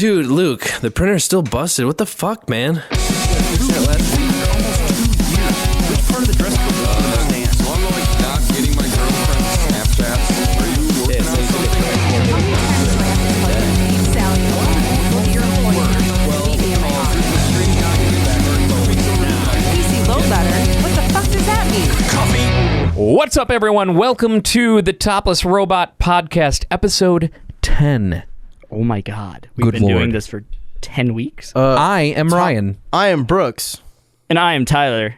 Dude, Luke, the printer's still busted. What the fuck, man? Which part of the dress code do you understand? So I'm like not getting my girlfriend's Snapchats. Are you working on something? What the fuck does that mean? Coffee. What's up, everyone? Welcome to the Topless Robot podcast, episode 10. Oh my God. We've Good been Lord. doing this for 10 weeks. I am Ryan. I am Brooks. And I am Tyler.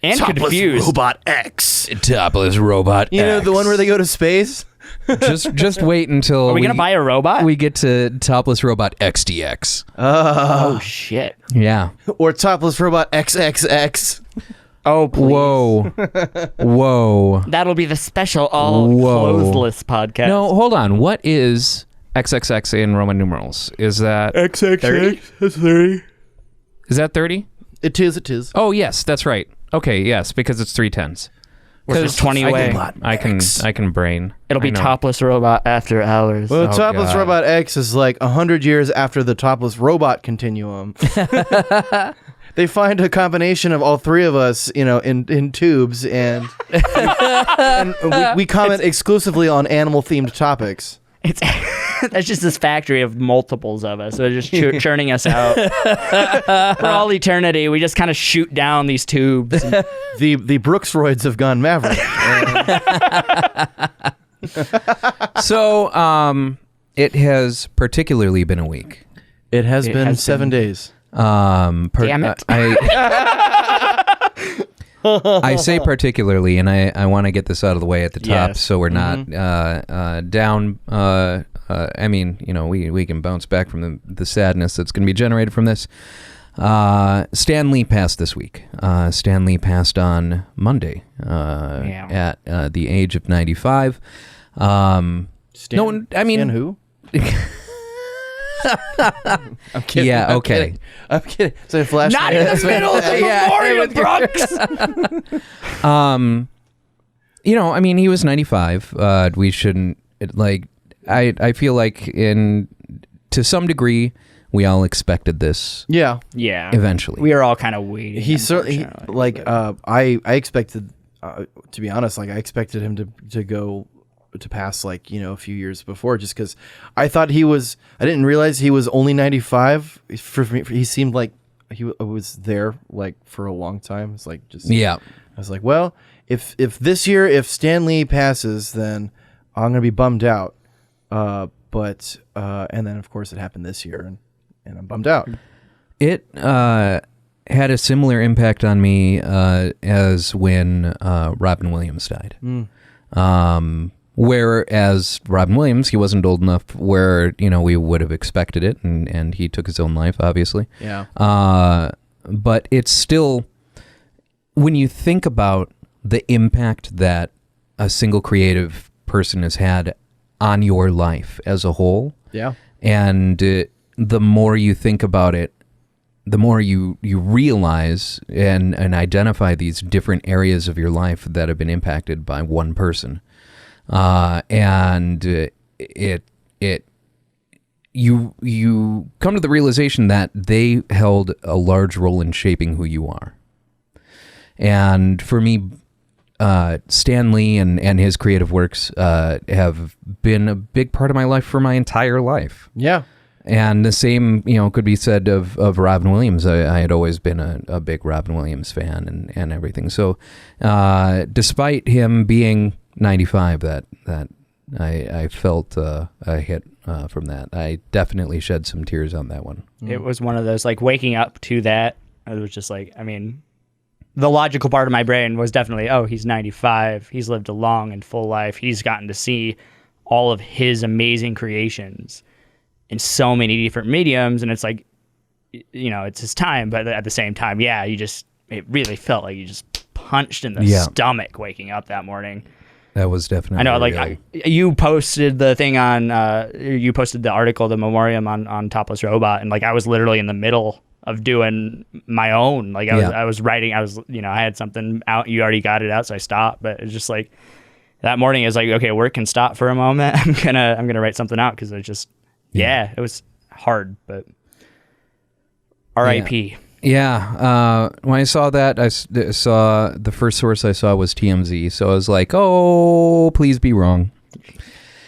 And confused. Robot X. Topless Robot. You know, the one where they go to space? just wait until Are we going to buy a robot? we get to Topless Robot XDX. Oh, shit. Yeah. Or Topless Robot XXX. Oh, please. Whoa. Whoa. That'll be the special all Whoa. clothesless podcast. No, hold on. What is XXX in Roman numerals? Is that XXX. That's 30. is that 30? It is. Oh, yes, that's right. Okay, yes, because it's 3 10s. Which is 20 away. I can brain. It'll be I know. Topless Robot after hours. Well, Oh, Topless God. Robot X is like 100 years after the Topless Robot continuum. They find a combination of all three of us, you know, in tubes, and we comment exclusively on animal-themed topics. It's that's just this factory of multiples of us. They're just churning us out. For all eternity, we just kind of shoot down these tubes. The Brooksroids have gone maverick. So, it has particularly been a week. It has been has 7 days. Damn it. I say particularly, and I want to get this out of the way at the top, Yes. so we're not down. I mean, you know, we can bounce back from the sadness that's going to be generated from this. Stan Lee passed this week. Stan Lee passed on Monday at the age of 95. Stan, no one, I mean, Stan who? I'm kidding. Yeah, okay. I'm kidding. So flash. Not in the middle of the memorial, Brooks! You know, I mean, he was 95. We shouldn't, I feel like to some degree, we all expected this Yeah. Yeah. eventually. We are all kind of waiting. He certainly unfortunately, I expected to be honest, like I expected him to go to pass like, you know, a few years before, just because I thought I didn't realize he was only 95. For me, he seemed like he was there like for a long time. It's like just Yeah. I was like, well, if this year if Stan Lee passes, then I'm gonna be bummed out. But and then of course it happened this year, and I'm bummed out. It had a similar impact on me as when Robin Williams died. Whereas Robin Williams, he wasn't old enough where, you know, we would have expected it, and he took his own life, obviously. Yeah. But it's still, when you think about the impact that a single creative person has had on your life as a whole, Yeah. and the more you think about it, the more you realize and identify these different areas of your life that have been impacted by one person. And you come to the realization that they held a large role in shaping who you are. And for me, Stan Lee and his creative works have been a big part of my life for my entire life. Yeah. And the same, you know, could be said of Robin Williams. I had always been a big Robin Williams fan and everything. So despite him being 95, that I felt a hit from that. I definitely shed some tears on that one. It was one of those, like, waking up to that. It was just like, I mean, the logical part of my brain was definitely, oh, he's 95. He's lived a long and full life. He's gotten to see all of his amazing creations in so many different mediums. And it's like, you know, it's his time. But at the same time, yeah, it really felt like you just punched in the stomach waking up that morning. That was definitely. I know, like you posted the thing on, you posted the article, the memoriam on Topless Robot, and like I was literally in the middle of doing my own. Like I was writing. I had something out. You already got it out, so I stopped. But it's just like that morning is like, okay, work can stop for a moment. I'm gonna write something out because it just it was. hard, but R.I.P. Yeah, when I saw that, saw the first source I saw was TMZ, so I was like, "Oh, please be wrong.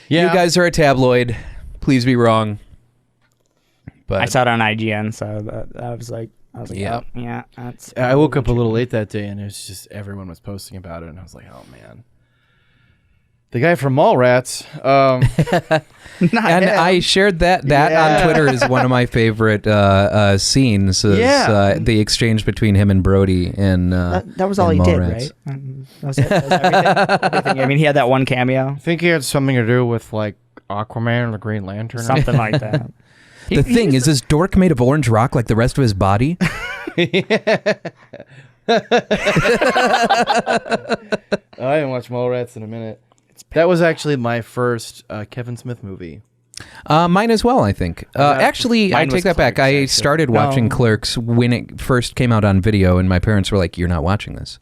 Yeah. You guys are a tabloid. Please be wrong." But I saw it on IGN, so I was like, Yeah. oh, yeah, that's. I woke up a little late that day, and it was just everyone was posting about it, and I was like, "Oh man, the guy from Mallrats." And I shared that on Twitter is one of my favorite scenes. Is, the exchange between him and Brody and that was all he did, right? That was it. That was everything. I mean, he had that one cameo, I think he had something to do with like Aquaman or the Green Lantern. something like that. The thing is this dork made of orange rock like the rest of his body? I haven't watched Mallrats in a minute. That was actually my first Kevin Smith movie. Mine as well, I think. Actually, I Mine take was that back. Clerks, I actually. started watching Clerks when it first came out on video, and my parents were like, "You're not watching this."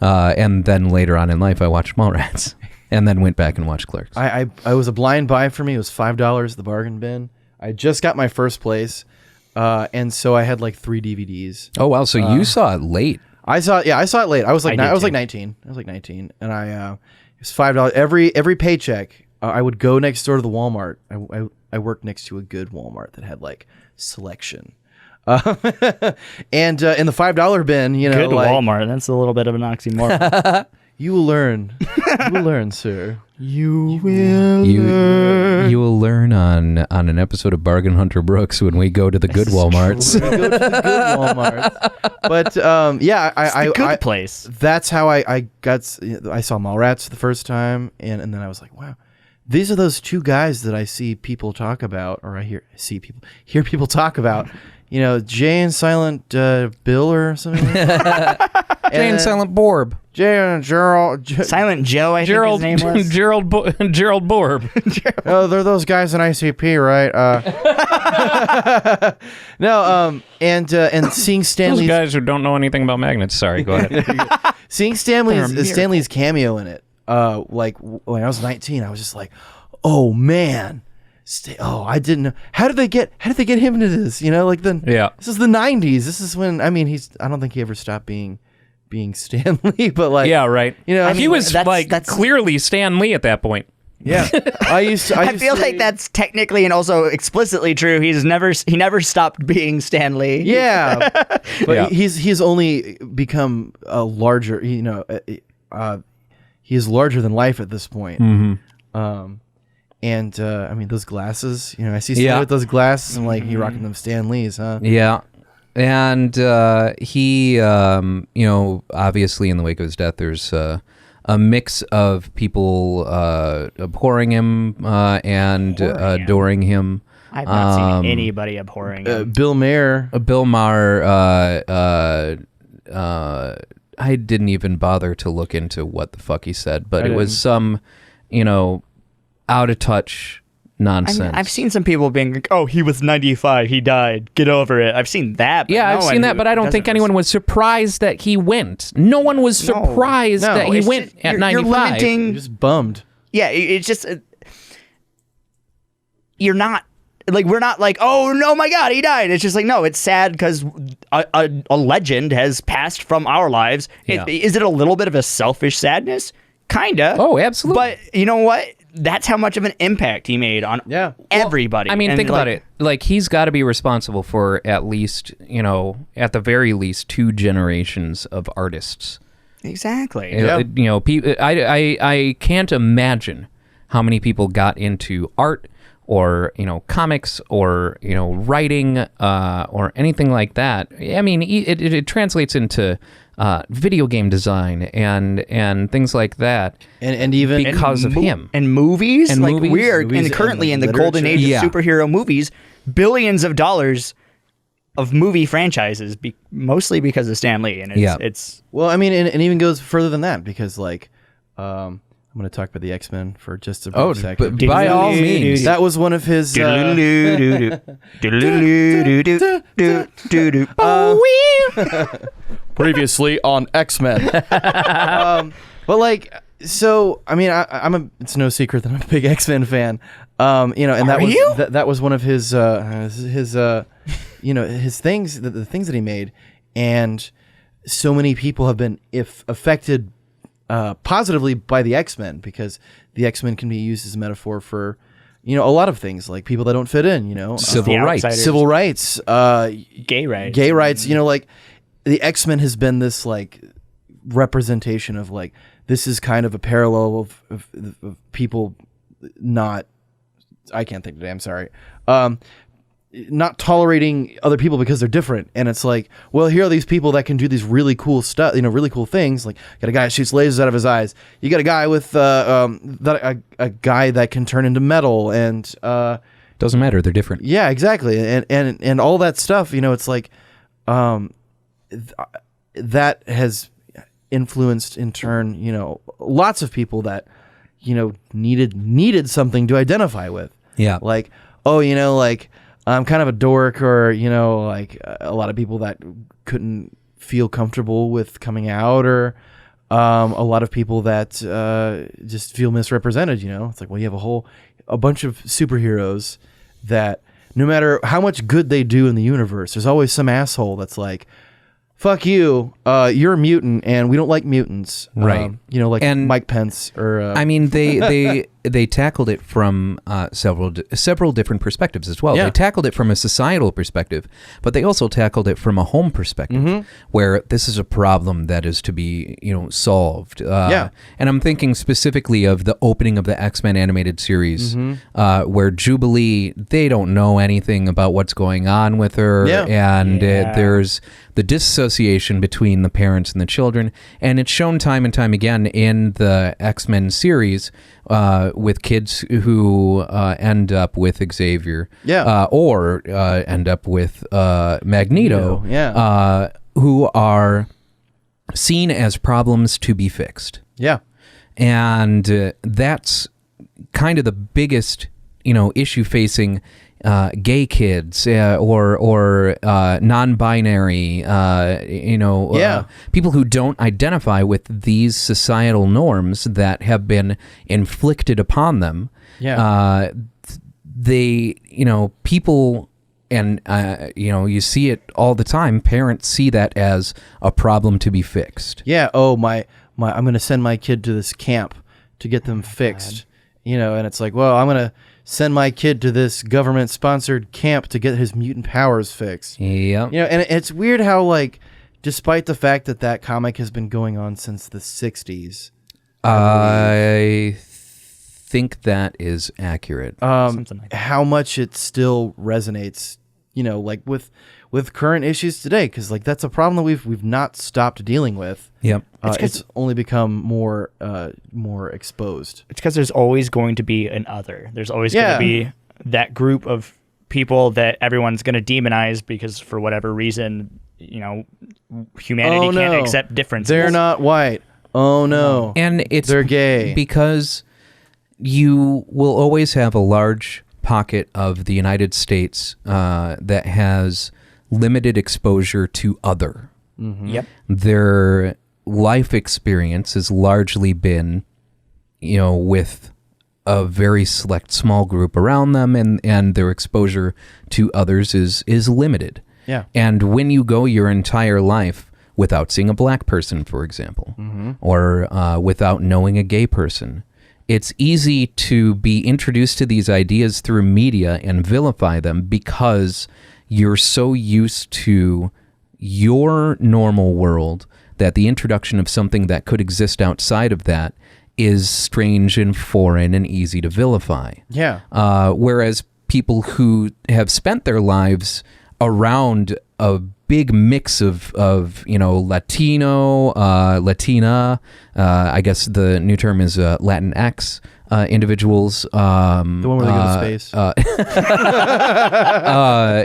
And then later on in life, I watched Mallrats, and then went back and watched Clerks. I was a blind buy for me. It was $5 at the bargain bin. I just got my first place, and so I had like 3 DVDs. Oh wow! So you saw it late. I saw it late. I was like, I did like too. 19. I was like 19, and it was $5 every paycheck. I would go next door to the Walmart. I worked next to a good Walmart that had like selection, and in the $5 bin, you know, Good like, Walmart. That's a little bit of an oxymoron. you will learn, you will learn, sir. You will learn on an episode of Bargain Hunter Brooks when we go to the good Walmarts. We go to the good Walmart. But yeah, The good place. That's how I saw Mallrats the first time, and then I was like, wow, these are those 2 guys that I see people talk about, or hear people talk about. You know, Jay and Silent Bill or something like that. Jay and Silent Borb. Jay and Gerald. Silent Joe, I think his name was. Gerald Borb. Oh, they're those guys in ICP, right? No, and seeing Stanley's guys who don't know anything about magnets. Sorry, go ahead. seeing Stanley's cameo in it. Like when I was 19, I was just like, oh man. I didn't know. How did they get him into this? You know, like this is the 90s. This is when, I mean, I don't think he ever stopped being Stan Lee, but like, Yeah, right. You know, he was that's clearly Stan Lee at that point. yeah. I feel like that's technically and also explicitly true. He never stopped being Stan Lee. Yeah, but Yeah. he's only become a larger. You know, he is larger than life at this point. Mm-hmm. And I mean those glasses. You know, I see Stan with those glasses. I'm like, you rocking them Stan Lees, huh? Yeah. And he, you know, obviously in the wake of his death, there's a mix of people abhorring him and adoring him. I've not seen anybody abhorring him. Bill Maher. Bill Maher, I didn't even bother to look into what the fuck he said, but it was some, you know, out of touch nonsense. I mean, I've seen some people being like, "Oh, he was 95, he died. Get over it." I've seen that. But Yeah, I've seen that, but I don't think anyone was surprised that he went. No one was surprised that he went at 95. You're limiting. I'm just bummed. Yeah, it's just you're not like we're not like, "Oh no, my God, he died." It's just like, no, it's sad because a legend has passed from our lives. Yeah. Is it a little bit of a selfish sadness? Kinda. Oh, absolutely. But you know what? That's how much of an impact he made on everybody. I mean, And think about it. Like, he's got to be responsible for at least, you know, at the very least 2 generations of artists. Exactly. You know, I can't imagine how many people got into art or, you know, comics or, you know, writing or anything like that. I mean, it translates into video game design and things like that, and even because of him. And movies, And like movies. we are Movies currently in and the golden age literature. of superhero movies, billions of dollars of movie franchises, mostly because of Stan Lee, and it's well, I mean, and even goes further than that because like, I'm going to talk about the X-Men for just a brief second. But by all means. That was one of his. Previously on X-Men. But like, so I mean, it's no secret that I'm a big X-Men fan. You know, and Are you? that was one of his you know, his things, the things that he made, and so many people have been affected positively by the X-Men, because the X-Men can be used as a metaphor for, you know, a lot of things, like people that don't fit in, you know, Civil The rights. outsiders. civil rights, Gay rights. gay rights, you know, like the X-Men has been this like representation of like, this is kind of a parallel of people not, I can't think today, I'm sorry, not tolerating other people because they're different. And it's like, well, here are these people that can do these really cool stuff, you know, really cool things. Like, got a guy that shoots lasers out of his eyes. You got a guy with a guy that can turn into metal, and Doesn't matter. They're different. yeah, exactly. And all that stuff, you know, it's like that has influenced in turn, you know, lots of people that, you know, needed something to identify with. Yeah. Like, oh, you know, like, I'm kind of a dork, or, you know, like a lot of people that couldn't feel comfortable with coming out, or a lot of people that just feel misrepresented, you know. It's like, well, you have a bunch of superheroes that no matter how much good they do in the universe, there's always some asshole that's like, fuck you, you're a mutant and we don't like mutants. Right. You know, like And- Mike Pence or... I mean, they tackled it from several different perspectives as well. Yeah. They tackled it from a societal perspective, but they also tackled it from a home perspective, where this is a problem that is to be, you know, solved. Yeah. And I'm thinking specifically of the opening of the X-Men animated series, where Jubilee, they don't know anything about what's going on with her, Yeah. and Yeah. there's the disassociation between the parents and the children, and it's shown time and time again in the X-Men series with kids who end up with Xavier, Yeah. or end up with Magneto, Yeah. who are seen as problems to be fixed. Yeah. And that's kind of the biggest, you know, issue facing gay kids or non-binary, you know, Yeah. people who don't identify with these societal norms that have been inflicted upon them. Yeah. They, you know, people, and you know, you see it all the time. Parents see that as a problem to be fixed. Yeah. Oh, my I'm going to send my kid to this camp to get them fixed. You know, and it's like, well, I'm going to send my kid to this government-sponsored camp to get his mutant powers fixed. Yeah. You know, and it's weird how, like, despite the fact that comic has been going on since the 60s, I think that is accurate. Something like that. how much it still resonates, you know, like with current issues today, because like that's a problem that we've not stopped dealing with. Yep. It's only become more exposed. It's because there's always going to be an other. There's always Yeah. going to be that group of people that everyone's going to demonize because for whatever reason, you know, humanity Oh, can't no. accept differences. They're not white. Oh no. And it's They're gay. because you will always have a large pocket of the United States that has limited exposure to other. Yep. Their life experience has largely been, you know, with a very select small group around them, and their exposure to others is limited. Yeah. And when you go your entire life without seeing a black person, for example, or without knowing a gay person, it's easy to be introduced to these ideas through media and vilify them because you're so used to your normal world that the introduction of something that could exist outside of that is strange and foreign and easy to vilify. Yeah. Whereas people who have spent their lives around a big mix of you know, Latino, Latina, I guess the new term is Latinx individuals. The one where they go to space.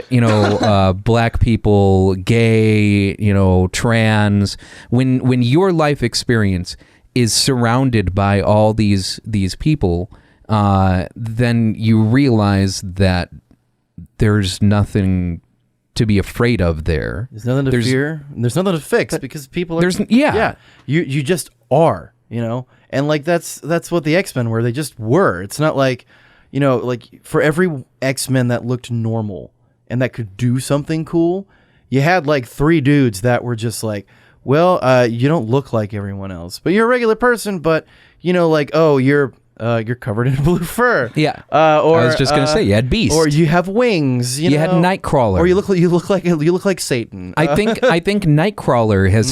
You know, black people, gay, you know, trans. When your life experience is surrounded by all these people, then you realize that there's nothing to be afraid of there. There's nothing to fear. And there's nothing to fix because people are. Yeah. You just are, you know, and like that's what the X-Men were. They just were. It's not like, you know, like for every X-Men that looked normal and that could do something cool, you had like 3 dudes that were just like, well, you don't look like everyone else, but you're a regular person, but you know, like, oh, you're covered in blue fur. Yeah. Or I was just gonna say you had Beast, or you have wings. You had know? Nightcrawler, or you look like Satan. I think Nightcrawler has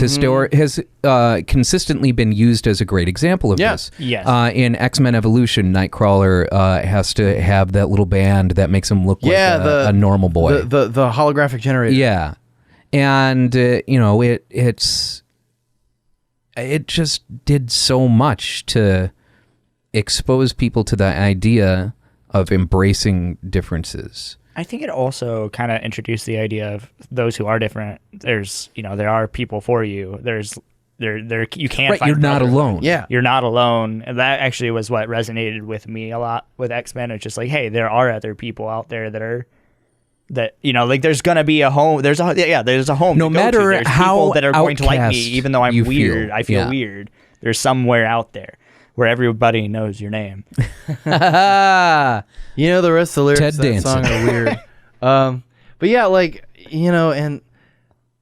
consistently been used as a great example of this. Yes. In X-Men Evolution, Nightcrawler has to have that little band that makes him look like a normal boy. The holographic generator. Yeah, and you know, it just did so much to expose people to the idea of embracing differences. I think it also kind of introduced the idea of those who are different. There's, you know, there are people for you. There's there you can't Right, find you're not brotherhood. alone. Yeah. You're not alone. And that actually was what resonated with me a lot with X-Men. It's just like, hey, there are other people out there that you know, like there's gonna be a home. There's a home. No to go matter to. There's how people that are going to like me, outcast even though I'm you weird. feel. I feel Yeah. weird. There's somewhere out there where everybody knows your name. You know, the rest of the lyrics Ted of that Danson. song are weird. But yeah, like, you know, and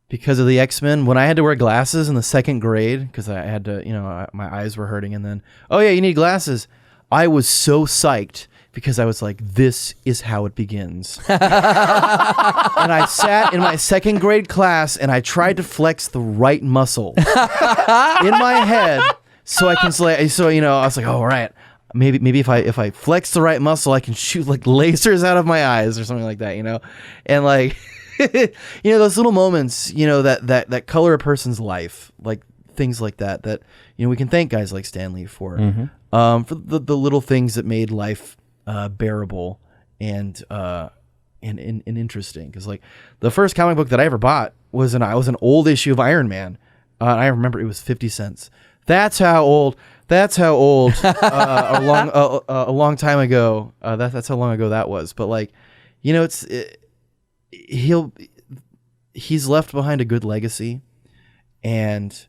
because of the X-Men, when I had to wear glasses in the 2nd grade, because I had to, you know, my eyes were hurting, and then, oh yeah, you need glasses. I was so psyched because I was like, this is how it begins. And I sat in my 2nd grade class and I tried to flex the right muscle in my head so I can, so, you know, I was like, oh, all right. Maybe if I flex the right muscle, I can shoot like lasers out of my eyes or something like that, you know? And like, you know, those little moments, you know, that color a person's life, like things like that, you know, we can thank guys like Stan Lee for the little things that made life bearable and interesting. Because like the first comic book that I ever bought was an old issue of Iron Man. I remember it was 50 cents. That's how old a long time ago. That's how long ago that was. But like, you know, he's left behind a good legacy, and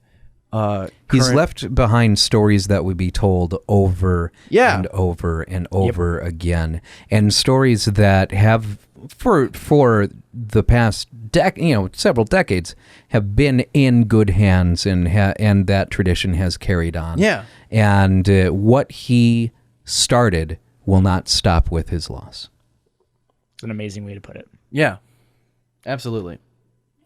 He's left behind stories that would be told over Yeah. and over and over again, and stories that have for the past several decades have been in good hands, and that tradition has carried on. Yeah. And what he started will not stop with his loss. It's an amazing way to put it. Yeah, absolutely.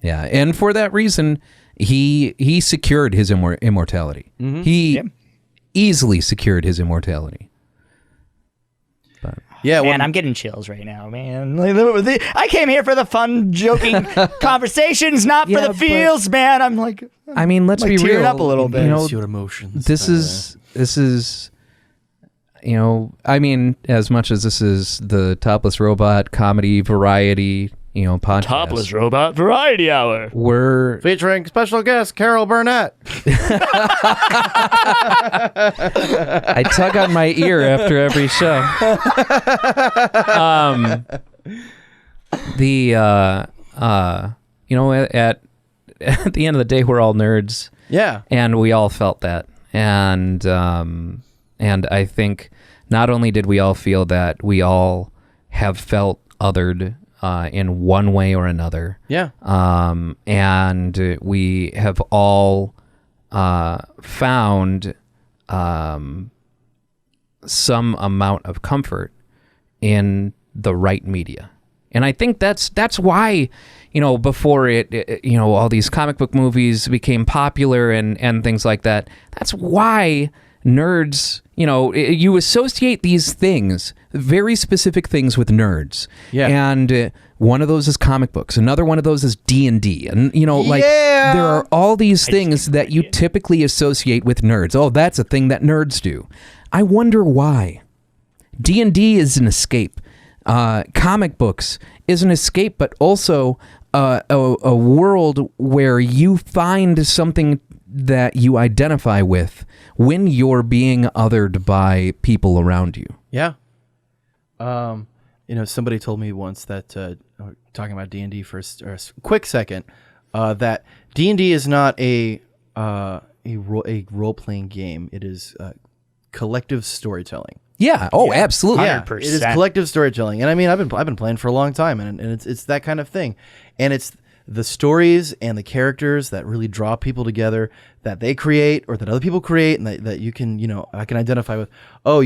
Yeah, and for that reason, he secured his immortality. Mm-hmm. He easily secured his immortality. But Yeah, Man, I'm getting chills right now, man. I came here for the fun, joking conversations, not for Yeah, the but- feels, man. I'm like, I mean, let's like be tearing real. up a little bit. You know, your emotions. this is I mean, as much as this is the Topless Robot comedy variety, podcast. Topless Robot Variety Hour. We're featuring special guest Carol Burnett. I tug on my ear after every show. At the end of the day, we're all nerds. Yeah. And we all felt that. And I think not only did we all feel that, we all have felt othered in one way or another. Yeah. And we have all found some amount of comfort in the right media. And I think that's why, before all these comic book movies became popular and things like that, that's why nerds, you associate these things, very specific things with nerds. Yeah. And one of those is comic books. Another one of those is D&D. And, Yeah. there are all these things that you typically associate with nerds. Oh, that's a thing that nerds do. I wonder why. D&D is an escape. Comic books is an escape, but also a world where you find something that you identify with when you're being othered by people around you. Yeah. Somebody told me once that talking about D&D for a quick second, that D&D is not a role-playing game. It is collective storytelling. Yeah. Oh, absolutely. Yeah, 100%. it is collective storytelling, and I mean, I've been playing for a long time, and it's that kind of thing, and it's the stories and the characters that really draw people together that they create or that other people create, and that you can I can identify with. Oh,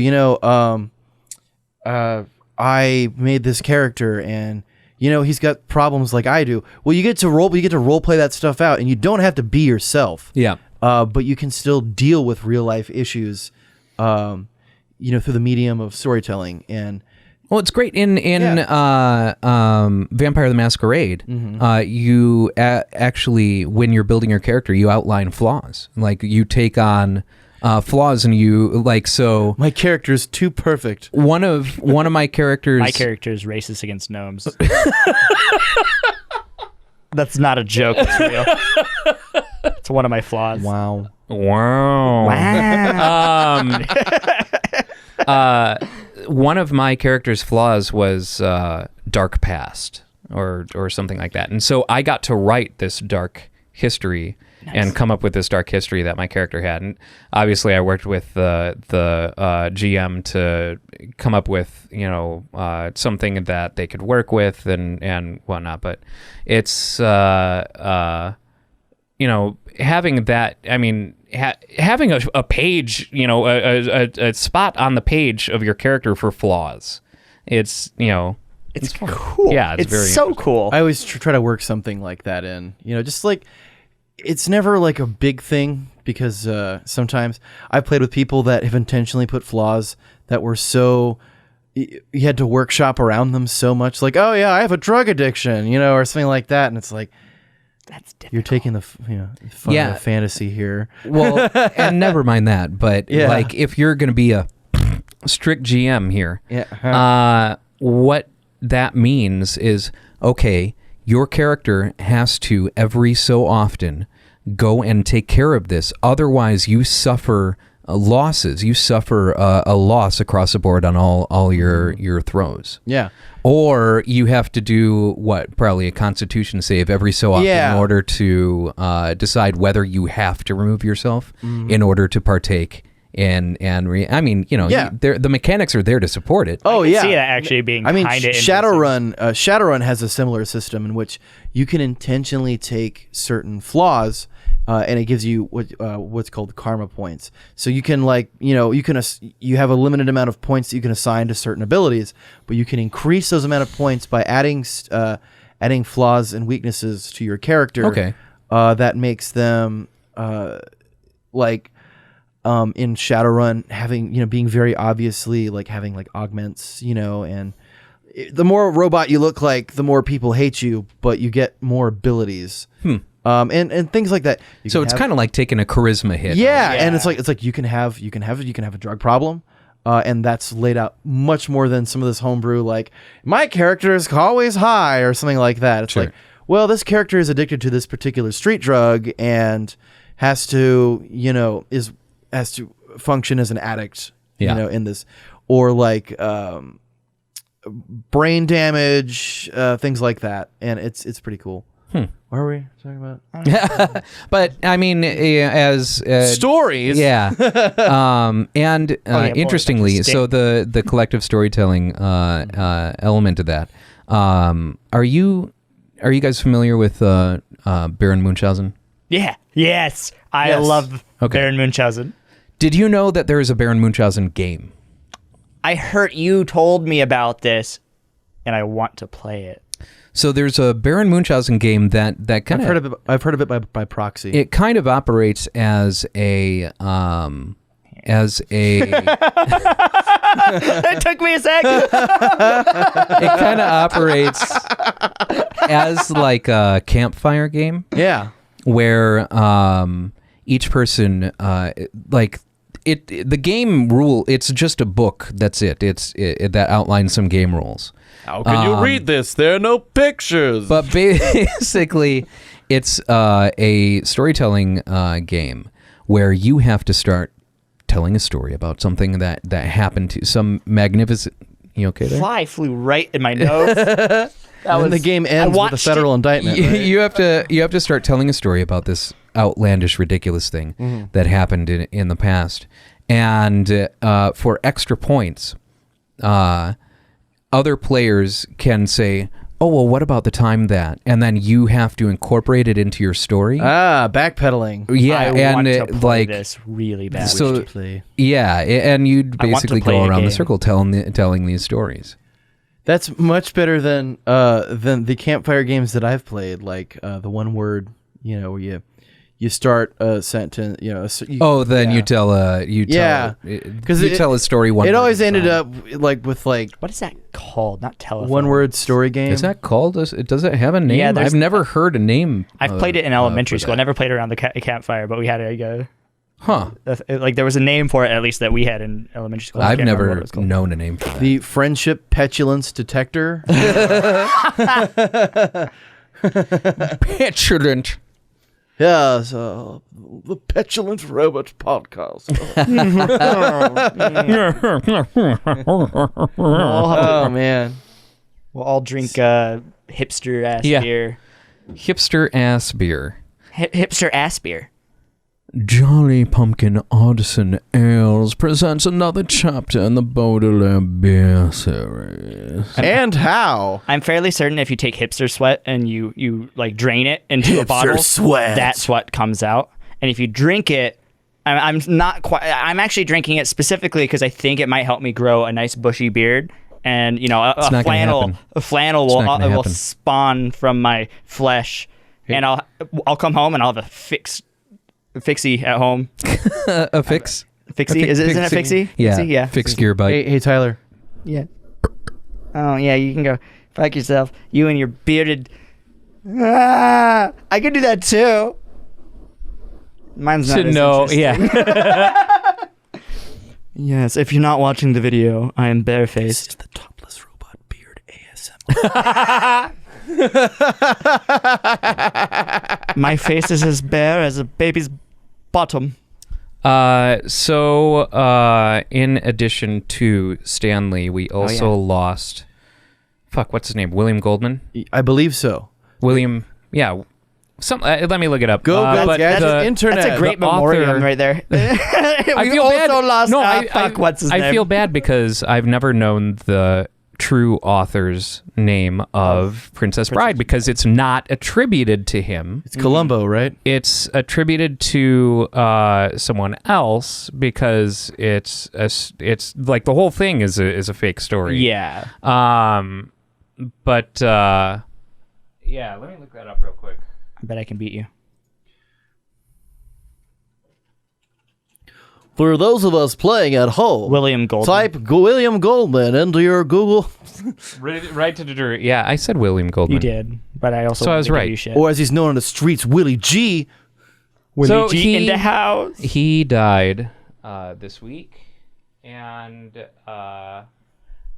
I made this character, and he's got problems like I do. Well, you get to role play that stuff out, and you don't have to be yourself. Yeah. But you can still deal with real life issues. Through the medium of storytelling. And well, it's great in Vampire the Masquerade. You actually, when you're building your character, you outline flaws. Like you take on flaws, and you so. My character is too perfect. One of my characters. My character is racist against gnomes. That's not a joke. It's real. It's one of my flaws. Wow. One of my character's flaws was dark past or something like that, and so I got to write this dark history and come up with this dark history that my character had. And obviously, I worked with the GM to come up with something that they could work with and whatnot. But it's having that. I mean, having a page, a spot on the page of your character for flaws. It's It's cool. Yeah, it's very so cool. I always try to work something like that in. Just like it's never like a big thing because sometimes I've played with people that have intentionally put flaws that were so you had to workshop around them so much. Like, oh yeah, I have a drug addiction, or something like that, and it's like. That's difficult. You're taking the fun of fantasy here. Well, and never mind that, but like if you're going to be a strict GM here, what that means is, okay, your character has to every so often go and take care of this. Otherwise, you suffer losses. You suffer a loss across the board on all your throws. Yeah. Or you have to do probably a Constitution save every so often in order to decide whether you have to remove yourself in order to partake. The mechanics are there to support it. Oh I yeah, see that actually being. I mean, kinda Shadowrun has a similar system in which you can intentionally take certain flaws, and it gives you what's called karma points. So you can you have a limited amount of points that you can assign to certain abilities, but you can increase those amount of points by adding flaws and weaknesses to your character. Okay, that makes them in Shadowrun having being very obviously having augments, and the more robot you look like, the more people hate you, but you get more abilities. And things like that. So it's kind of like taking a charisma hit. Yeah, and it's like you can have a drug problem, and that's laid out much more than some of this homebrew. Like my character is always high or something like that. It's like, well, this character is addicted to this particular street drug and has to function as an addict. In this, or brain damage, things like that, and it's pretty cool. What are we talking about? But I mean, as stories, interestingly, so the collective storytelling element of that. Are you guys familiar with Baron Munchausen? Yeah. Yes. I love Baron Munchausen. Did you know that there is a Baron Munchausen game? I heard you told me about this, and I want to play it. So there's a Baron Munchausen game that kind of I've heard of it by proxy. It kind of operates as a It took me a second. It kind of operates as like a campfire game. Yeah. Where each person the game rule, it's just a book, that's it. It that outlines some game rules. How can you read this? There are no pictures. But basically, it's a storytelling game where you have to start telling a story about something that happened to some magnificent. You okay there? Fly flew right in my nose. The game ends with a federal indictment. Right? You have to start telling a story about this outlandish, ridiculous thing that happened in the past, and for extra points, other players can say, "Oh, well, what about the time that?" And then you have to incorporate it into your story. Backpedaling. Yeah, I and want to it, play like this really bad. so. Play. Yeah, and you'd I want to basically play go a around the game. circle telling these stories. That's much better than the campfire games that I've played, like the one word, where you start a sentence, You tell you tell a story one. It word always at a ended time. up like with like What is that called? Not telephone. one word story game. Is that called? Does it have a name? Yeah, there's- I've never heard a name. I've played it in elementary for school. I that. never played it around the campfire, but we had Huh? like there was a name for it at least that we had in elementary school. I I've can't remember what never it was called. known a name for that. The friendship petulance detector. Petulant. Yes, the Petulant Robot podcast. Oh man, We'll all drink hipster ass Yeah. beer. Hipster ass beer. Hipster ass beer. Jolly Pumpkin Audison Ales presents another chapter in the Baudelaire beer series. and how? I'm fairly certain if you take hipster sweat and you like drain it into a Hipster bottle, sweat. that's what comes out. And if you drink it, I'm not quite. I'm actually drinking it specifically because I think it might help me grow a nice bushy beard. And It's not gonna happen. a flannel It's will not gonna will happen. spawn from my flesh, and I'll come home and I'll have a fixie at home. A fix? Fixie isn't it fixie? Yeah. Fixie? Yeah. Fixed gear bite. Hey Tyler. Yeah. Oh yeah, you can go fuck yourself. You and your bearded. I could do that too. Mine's not. As interesting. yeah. Yes, if you're not watching the video, I am barefaced. The Topless Robot beard ASMR. My face is as bare as a baby's bottom. So in addition to Stanley, we also lost. Fuck, what's his name? William Goldman? I believe so. William, yeah. Let me look it up. Go, but that's the- internet. That's a great the author- memoriam right there. I we feel also bad. lost. No, what's his name? I feel bad because I've never known the true author's name of Princess Bride because it's not attributed to him. It's Columbo, right? It's attributed to someone else because it's like the whole thing is a fake story. Yeah. But yeah, let me look that up real quick. I bet I can beat you. For those of us playing at home, William Goldman. type William Goldman into your Google, Right to yeah, I said William Goldman. You did, but I also So I was wanted to right. give you shit. or as he's known on the streets, Willie G. So G in the house. He died this week, and I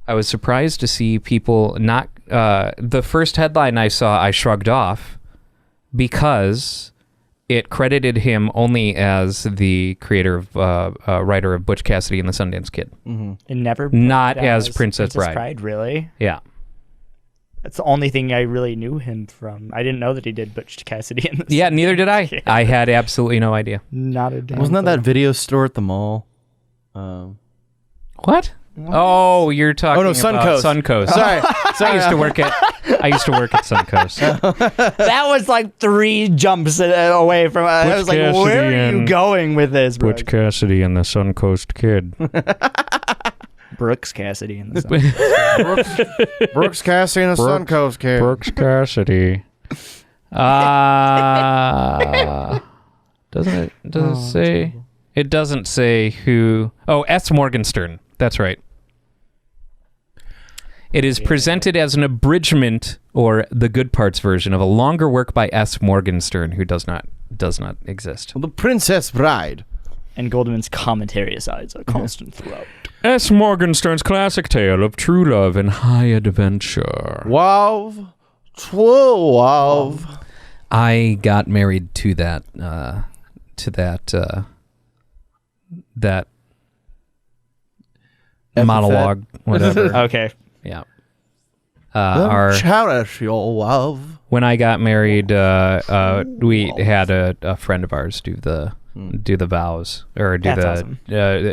was surprised to see people not. The first headline I saw, I shrugged off because it credited him only as the creator of writer of Butch Cassidy and the Sundance Kid. And never Not played as Princess Bride. Really? Yeah. That's the only thing I really knew him from. I didn't know that he did Butch Cassidy in this. Yeah, neither did I. I had absolutely no idea. Not a damn Wasn't that clue. that video store at the mall? What? Oh, you're talking about Suncoast. Suncoast. Sorry, I used to work at Suncoast. That was like 3 jumps away from. I was like, Cassidy where are you and going with this, bro? Butch Cassidy and the Suncoast Kid. Brooks Cassidy in the sun. Brooks Cassidy and the Suncoast Kid. Brooks Cassidy. Doesn't it say? It doesn't say who. Oh, S. Morgenstern. That's right. It is presented as an abridgment or the good parts version of a longer work by S. Morgenstern, who does not exist. The Princess Bride. And Goldman's commentary aside, a constant throughout. S. Morgenstern's classic tale of true love and high adventure. Wow. Wow. I got married to that that monologue, whatever. Okay. Yeah. Cherish your love. When I got married, we had a friend of ours do the do the vows or do That's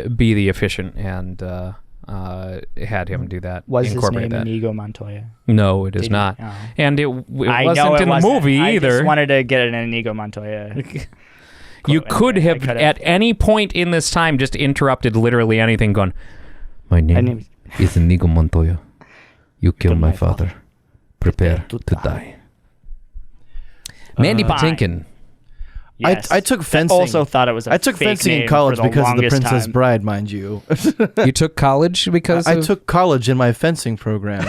be the efficient, and had him do that. Was his incorporate name that. Inigo Montoya? No, it is Did he? not. Oh. And it I know wasn't it in wasn't. the movie I either. just wanted to get an Inigo Montoya. You quote could in there. have, I could at any point in this time, just interrupted literally anything, gone, my name is Inigo Montoya. You killed my father. Prepare to die. Mandy Patinkin. Yes. I took fencing. Also thought it was. I took fake fencing in name college for the because of the longest Princess time. Bride, mind you. You took college because I of... took college in my fencing program.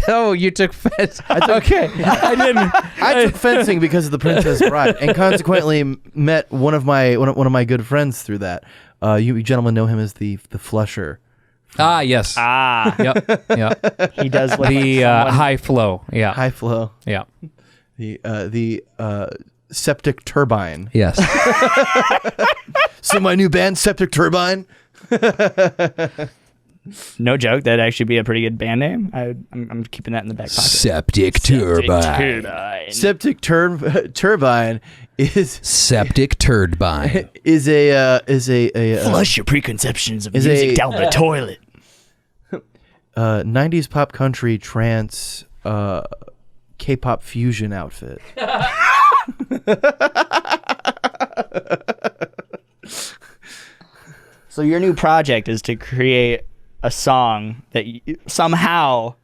Oh, you took fencing. Okay. I didn't... I took fencing because of the Princess Bride, and consequently met one of my good friends through that. You gentlemen know him as the Flusher. Ah, yes. Yep. Yep. He does look The like someone- high flow. Yeah. High flow. Yeah. The septic turbine. Yes. See my new band, Septic Turbine. No joke. That'd actually be a pretty good band name. I'm keeping that in the back pocket. Septic turbine. Septic turbine is Septic turbine. is a Flush your preconceptions of is music a- down the toilet. 90s pop country trance K-pop fusion outfit. So your new project is to create a song that somehow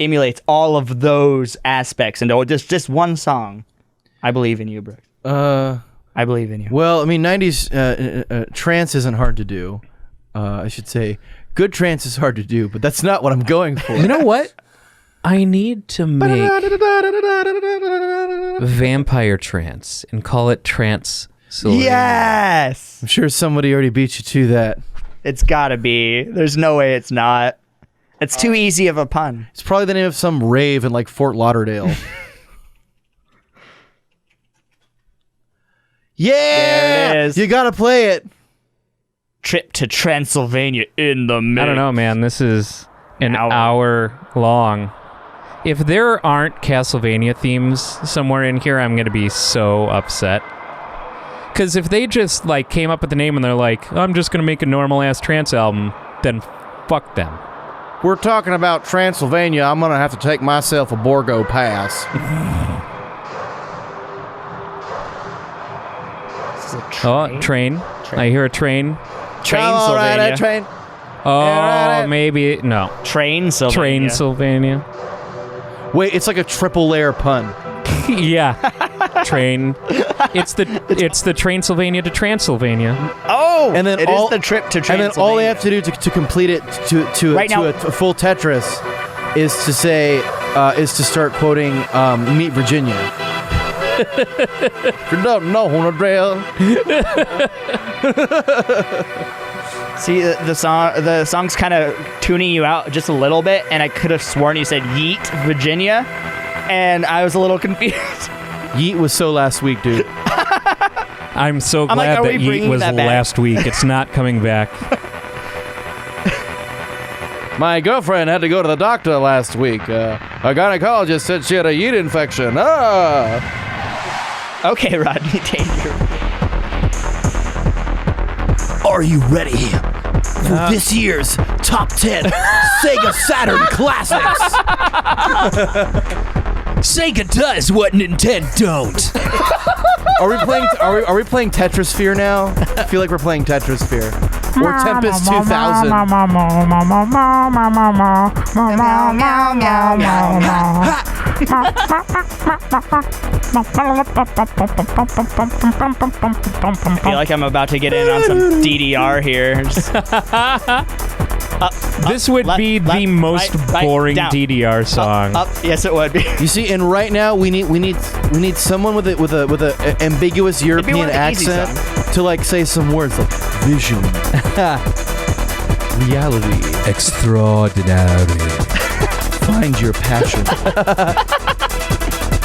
emulates all of those aspects into just one song. I believe in you, Brooks. I believe in you. Well, I mean, 90s trance isn't hard to do. I should say good trance is hard to do, but that's not what I'm going for. You know what? I need to make vampire trance and call it trance. Yes! I'm sure somebody already beat you to that. It's gotta be. There's no way it's not. It's too easy of a pun. It's probably the name of some rave in like Fort Lauderdale. Yeah! There it is. You gotta play it. Trip to Transylvania in the mix. I don't know, man. This is an Hour. hour long. If there aren't Castlevania themes somewhere in here, I'm going to be so upset. Because if they just like came up with the name and they're like, I'm just going to make a normal-ass trance album, then fuck them. We're talking about Transylvania. I'm gonna have to take myself a Borgo pass. This is a Oh, train. I hear a train. Transylvania. train. Oh, right. maybe. No. Transylvania. Transylvania. Wait, it's like a triple layer pun. Yeah. Train. It's the Transylvania to Transylvania. Oh, And then it all- is the trip to And Transylvania. then all they have to do to complete it to Right now- a full Tetris is to say is to start quoting Meet Virginia. If you don't know Honodale. See, the song's kind of tuning you out just a little bit, and I could have sworn you said Yeet, Virginia, and I was a little confused. Yeet was so last week, dude. I'm so I'm like, glad are that we Yeet bringing was that back? last week. It's not coming back. My girlfriend had to go to the doctor last week. A gynecologist said she had a yeet infection. Okay, Rodney Danger. Are you ready for this year's top 10 Sega Saturn classics? Sega does what Nintendo don't. Are we playing? Are we playing Tetrasphere now? I feel like we're playing Tetrasphere or Tempest 2000. I feel like I'm about to get in on some DDR here. This would left, be the left, most right, boring down. DDR song. Up, yes, it would be. You see, and right now we need someone with a ambiguous European one of the easy accent to like say some words like vision, reality, Extraordinary. find your passion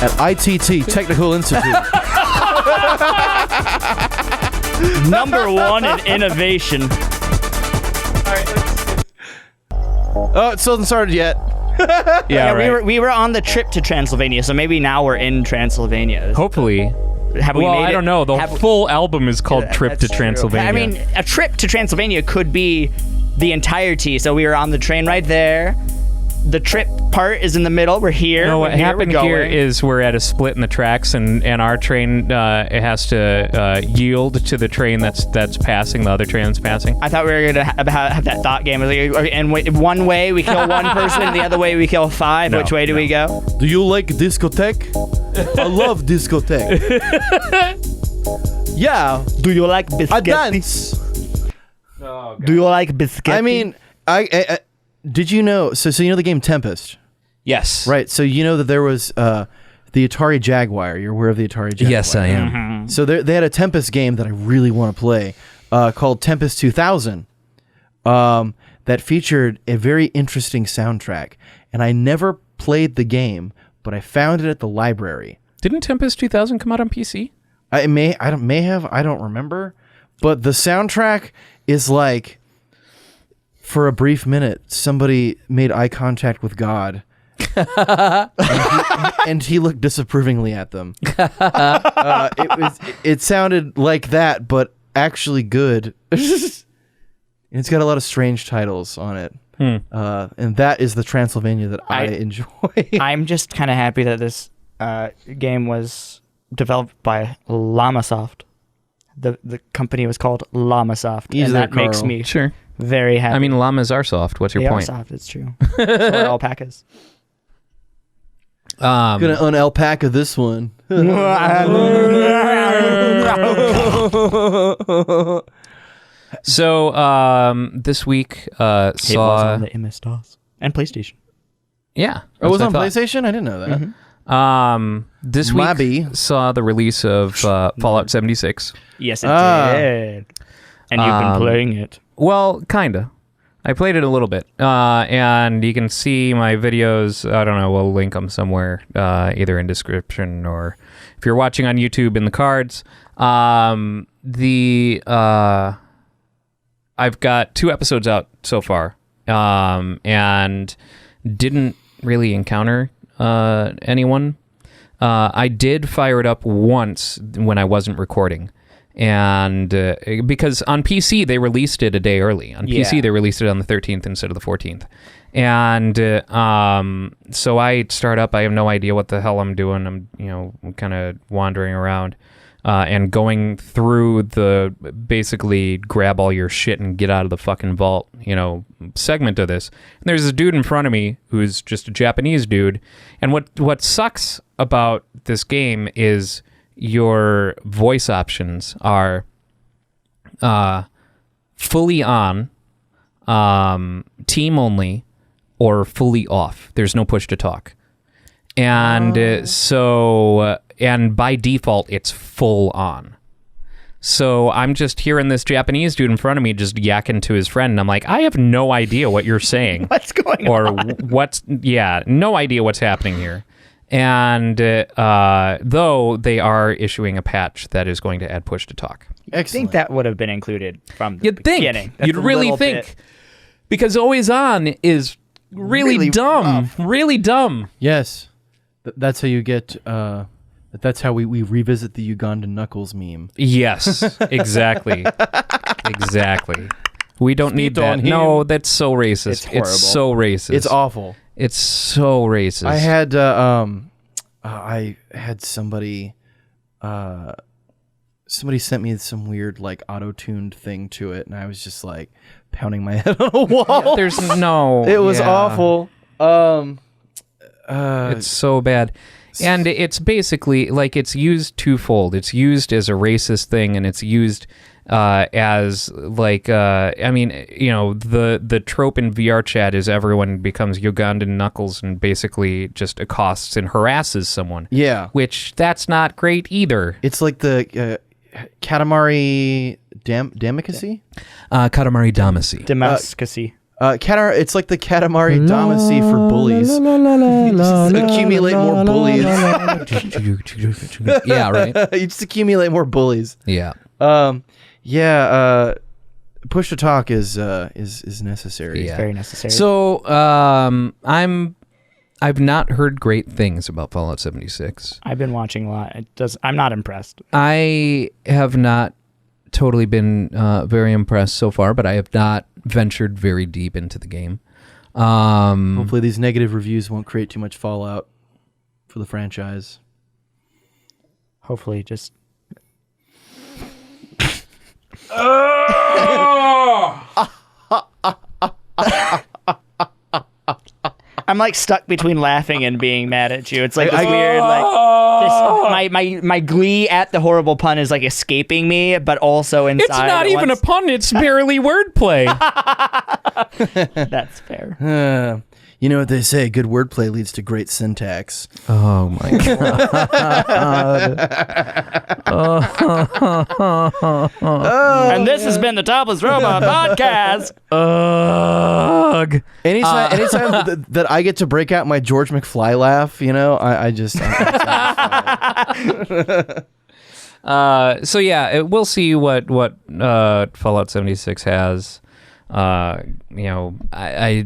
at ITT Technical Institute. Number one in innovation. Oh, it still hasn't started yet. Yeah, right. we were on the trip to Transylvania, so maybe now we're in Transylvania. Hopefully. Have we Well, made it? I don't know. The full album is called Trip to That's true. Transylvania. I mean, a trip to Transylvania could be the entirety. So we were on the train right there. The trip part is in the middle. We're here. no, what we're here, happened we're here going. is we're at a split in the tracks, and our train it has to yield to the train that's passing. The other train that's passing. I thought we were gonna have that thought game. One way we kill one person, and the other way we kill five. No, Which way do we go? Do you like discotheque? I love discotheque. Yeah, Do you like biscuits? I dance. Do you like biscuits? I mean, I did you know? So you know the game Tempest, Yes. right? So you know that there was the Atari Jaguar. You're aware of the Atari Jaguar? Yes, I am. Mm-hmm. So they had a Tempest game that I really want to play called Tempest 2000 that featured a very interesting soundtrack. And I never played the game, but I found it at the library. Didn't Tempest 2000 come out on PC? I don't remember. But the soundtrack is like, for a brief minute, somebody made eye contact with God. and he looked disapprovingly at them. It sounded like that, but actually good. It's got a lot of strange titles on it. And that is the Transylvania that I enjoy. I'm just kind of happy that this game was developed by Llamasoft. The company was called Llamasoft, Easy and there, that makes Carl. me Sure. very happy. I mean, llamas are soft. What's your they point? are soft. It's true. So are alpacas. Gonna unalpaca this one. So this week It was saw on the MS-DOS and PlayStation. yeah. Oh, it was that's on what I thought. PlayStation? I didn't know that. This week Maybe. saw the release of Fallout 76. Yes, it Ah. did. And you've been playing it. Well, kinda. I played it a little bit, and you can see my videos. I don't know. We'll link them somewhere, either in description or if you're watching on YouTube in the cards. I've got 2 episodes out so far, and didn't really encounter anyone. I did fire it up once when I wasn't recording. And because on PC they released it a day early. On PC Yeah. they released it on the 13th instead of the 14th. And so I start up. I have no idea what the hell I'm doing. I'm kind of wandering around and going through the basically grab all your shit and get out of the fucking vault, segment of this. And there's a dude in front of me who's just a Japanese dude. And what sucks about this game is your voice options are fully on, team only, or fully off. There's no push to talk. And and by default, it's full on. So I'm just hearing this Japanese dude in front of me just yakking to his friend, and I'm like, I have no idea what you're saying. What's going on? Or no idea what's happening here. And though they are issuing a patch that is going to add push to talk. I think that would have been included from the You'd think. beginning. That's You'd a really little think. bit- Because always on is really dumb. Really dumb. Yes. That's how you get... that's how we revisit the Ugandan Knuckles meme. Yes, exactly. Exactly. We don't need Spit on that. him. No, that's so racist. It's horrible. It's so racist. It's awful. It's so racist. I had somebody sent me some weird like auto-tuned thing to it, and I was just like pounding my head on a wall. There's no. It was yeah. awful. It's so bad. And it's basically like it's used twofold. It's used as a racist thing, and it's used as like the trope in VR chat is everyone becomes Ugandan Knuckles and basically just accosts and harasses someone. Yeah. Which that's not great either. It's like the Katamari Damacy? Katamari Damacy. Damascus-y. It's like the Katamari Damacy for bullies. Just accumulate more bullies. Yeah, right. You just accumulate more bullies. Yeah. Push to talk is necessary. Yeah. Very necessary. So I've not heard great things about Fallout 76. I've been watching a lot. I'm not impressed. I have not totally been very impressed so far, but I have not ventured very deep into the game. Hopefully these negative reviews won't create too much fallout for the franchise. Hopefully, just. I'm like stuck between laughing and being mad at you. It's like this weird, like my glee at the horrible pun is like escaping me, but also inside. It's not even a pun. It's barely wordplay. That's fair. You know what they say, good wordplay leads to great syntax. Oh my god. And this has been the Topless Robot podcast. Ugh. Anytime that I get to break out my George McFly laugh, you know, I'm So yeah, we'll see what Fallout 76 has. I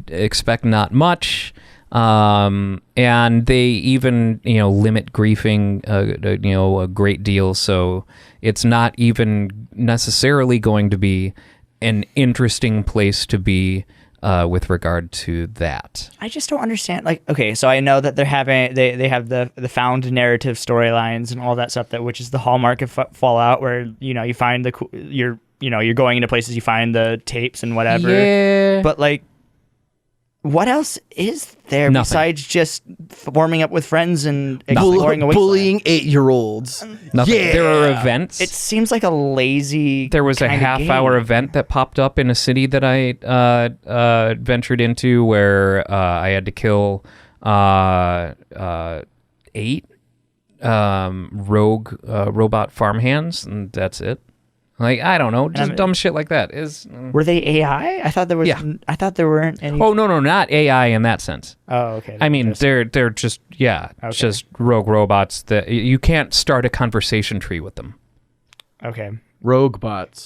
expect not much. And they even, limit griefing, a great deal. So it's not even necessarily going to be an interesting place to be with regard to that. I just don't understand. Like, okay, so I know that they have the found narrative storylines and all that stuff, which is the hallmark of Fallout, where you find you're going into places, you find the tapes and whatever. Yeah. But like, what else is there Nothing. besides just warming up with friends and exploring a wasteland? bullying 8-year-olds. Nothing. Yeah. There are events. It seems like a lazy. There was a kinda half-hour game. event that popped up in a city that I ventured into where I had to kill 8 rogue robot farmhands, and that's it. Like, I don't know, just dumb shit like that. Were they AI? I thought there was. Yeah. I thought there weren't any. Oh no, not AI in that sense. Oh, okay. I mean, they're just just rogue robots that you can't start a conversation tree with them. Okay. Rogue bots.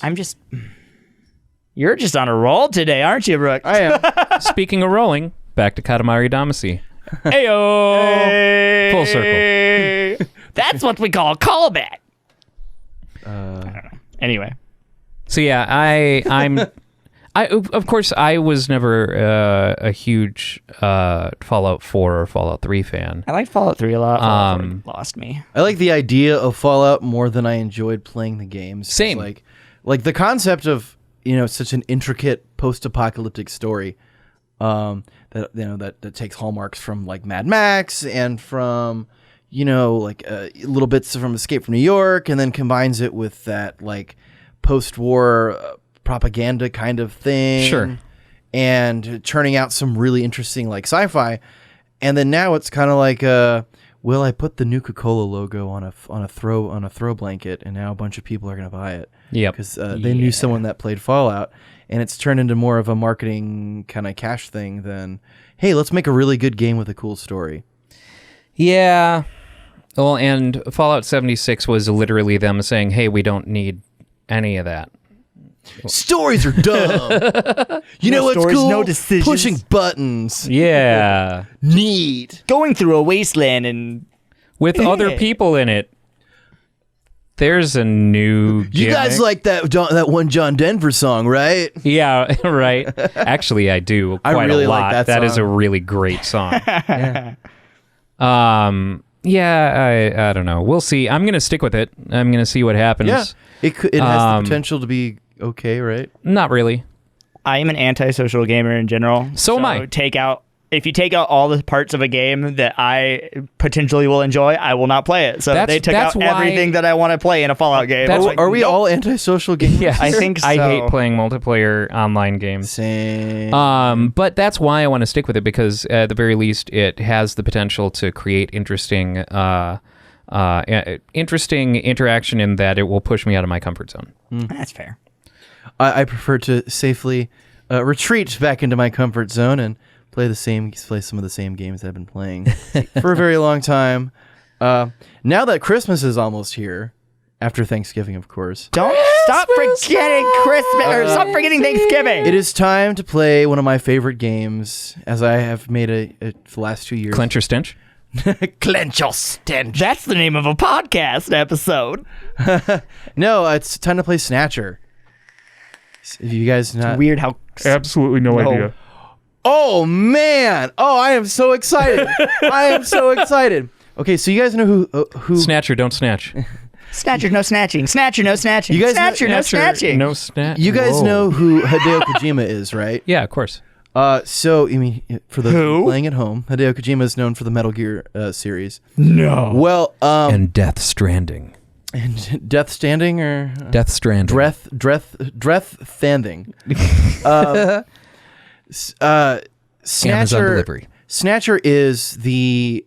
You're just on a roll today, aren't you, Brooke? I am. Speaking of rolling, back to Katamari Damacy. Heyo! Full circle. That's what we call a callback. I don't know. Anyway. So yeah, I'm of course I was never a huge Fallout 4 or Fallout 3 fan. I like Fallout 3 a lot. Fallout 4 lost me. I like the idea of Fallout more than I enjoyed playing the games. Same. Like the concept of such an intricate post-apocalyptic story that takes hallmarks from like Mad Max and from little bits from Escape from New York, and then combines it with that like post-war propaganda kind of thing. Sure. And turning out some really interesting like sci-fi. And then now it's kind of like I put the Nuka-Cola logo on a throw blanket, and now a bunch of people are going to buy it. Yep. Because they knew someone that played Fallout, and it's turned into more of a marketing kind of cash thing than, hey, let's make a really good game with a cool story. Yeah. Well, and Fallout 76 was literally them saying, "Hey, we don't need any of that." Stories are dumb. You know what's stories, cool? no decisions. Pushing buttons. Yeah. Neat. Going through a wasteland and With other people in it. There's a new gimmick. You guys like that one John Denver song, right? Yeah, right. Actually, I do quite I really a lot. like that That is a song. really great song. Yeah, I don't know. We'll see. I'm going to stick with it. I'm going to see what happens. Yeah. It has the potential to be okay, right? Not really. I am an antisocial gamer in general. So am I. If you take out all the parts of a game that I potentially will enjoy, I will not play it. So they took out everything that I want to play in a Fallout game. Are we all antisocial gamers? Yeah, I think so. I hate playing multiplayer online games. Same. But that's why I want to stick with it, because at the very least, it has the potential to create interesting interaction in that it will push me out of my comfort zone. That's fair. I prefer to safely retreat back into my comfort zone and play some of the same games I've been playing for a very long time. Now that Christmas is almost here, after Thanksgiving, of course. Don't Stop forgetting Christmas or stop forgetting Thanksgiving. It is time to play one of my favorite games, as I have made it for the last 2 years. Clench or stench? Clench your stench. That's the name of a podcast episode. No, it's time to play Snatcher. If you guys not Weird how Absolutely no idea. Oh man! Oh, I am so excited! I am so excited. Okay, so you guys know who Snatcher, don't snatch. Snatcher, no snatching. Snatcher, no snatching. You guys know- Snatcher, no snatching. No snatch. you guys Whoa. know who Hideo Kojima is, right? Yeah, of course. So I mean, for those Who? playing at home, Hideo Kojima is known for the Metal Gear series. No. Well, And Death Stranding. and Death Standing or Death Stranding. Dreth Standing. Snatcher. Amazon delivery. Snatcher is Hideo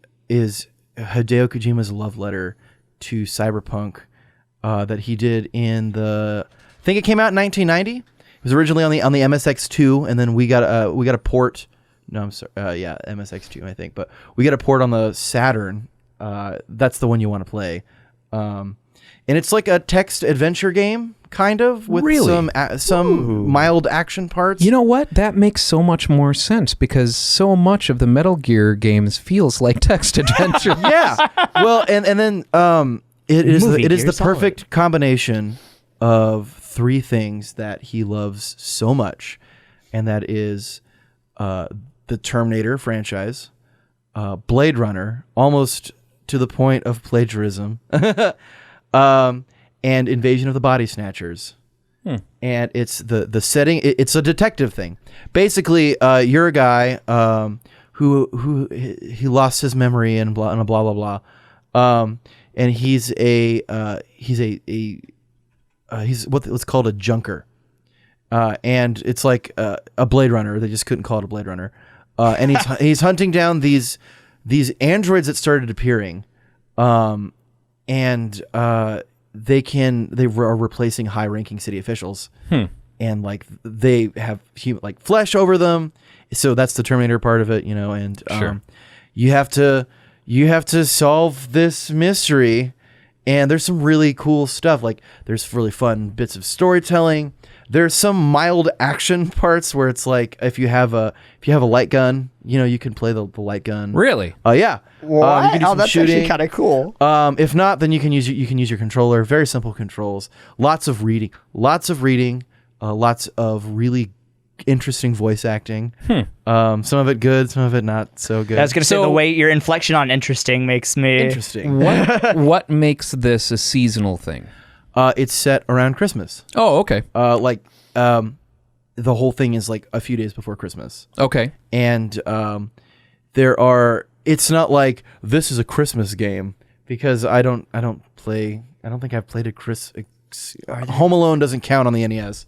Kojima's love letter to Cyberpunk that he did in I think it came out in 1990. It was originally on the MSX2, and then we got a port. No, I'm sorry. Yeah, MSX2, I think, but we got a port on the Saturn. That's the one you want to play. And it's like a text adventure game, kind of, with Really? some mild action parts. You know what? That makes so much more sense because so much of the Metal Gear games feels like text adventure. Yeah. Well, and then it is Movie the Gear Solid. perfect combination of three things that he loves so much, and that is the Terminator franchise, Blade Runner, almost to the point of plagiarism, and Invasion of the Body Snatchers. And it's the setting. It's a detective thing. Basically, you're a guy who he lost his memory and blah blah blah. And he's what's called a junker. And it's like a Blade Runner. They just couldn't call it a Blade Runner. And he's hunting down these androids that started appearing, and they are replacing high-ranking city officials, and like they have human like flesh over them. So that's the Terminator part of it, you know. And Sure. you have to solve this mystery. And there's some really cool stuff. Like there's really fun bits of storytelling. There's some mild action parts where it's like if you have a light gun, you know, you can play the light gun. Really? Yeah. What? You can do some That's shooting. actually kind of cool. If not, then you can use your controller. Very simple controls. Lots of reading. Lots of really interesting voice acting. Some of it good, some of it not so good. I was gonna say So- the way your inflection on interesting makes me interesting. What makes this a seasonal thing? It's set around Christmas. Oh, okay. The whole thing is like a few days before Christmas. Okay. And it's not like this is a Christmas game, because I don't think I've played Home Alone doesn't count on the NES.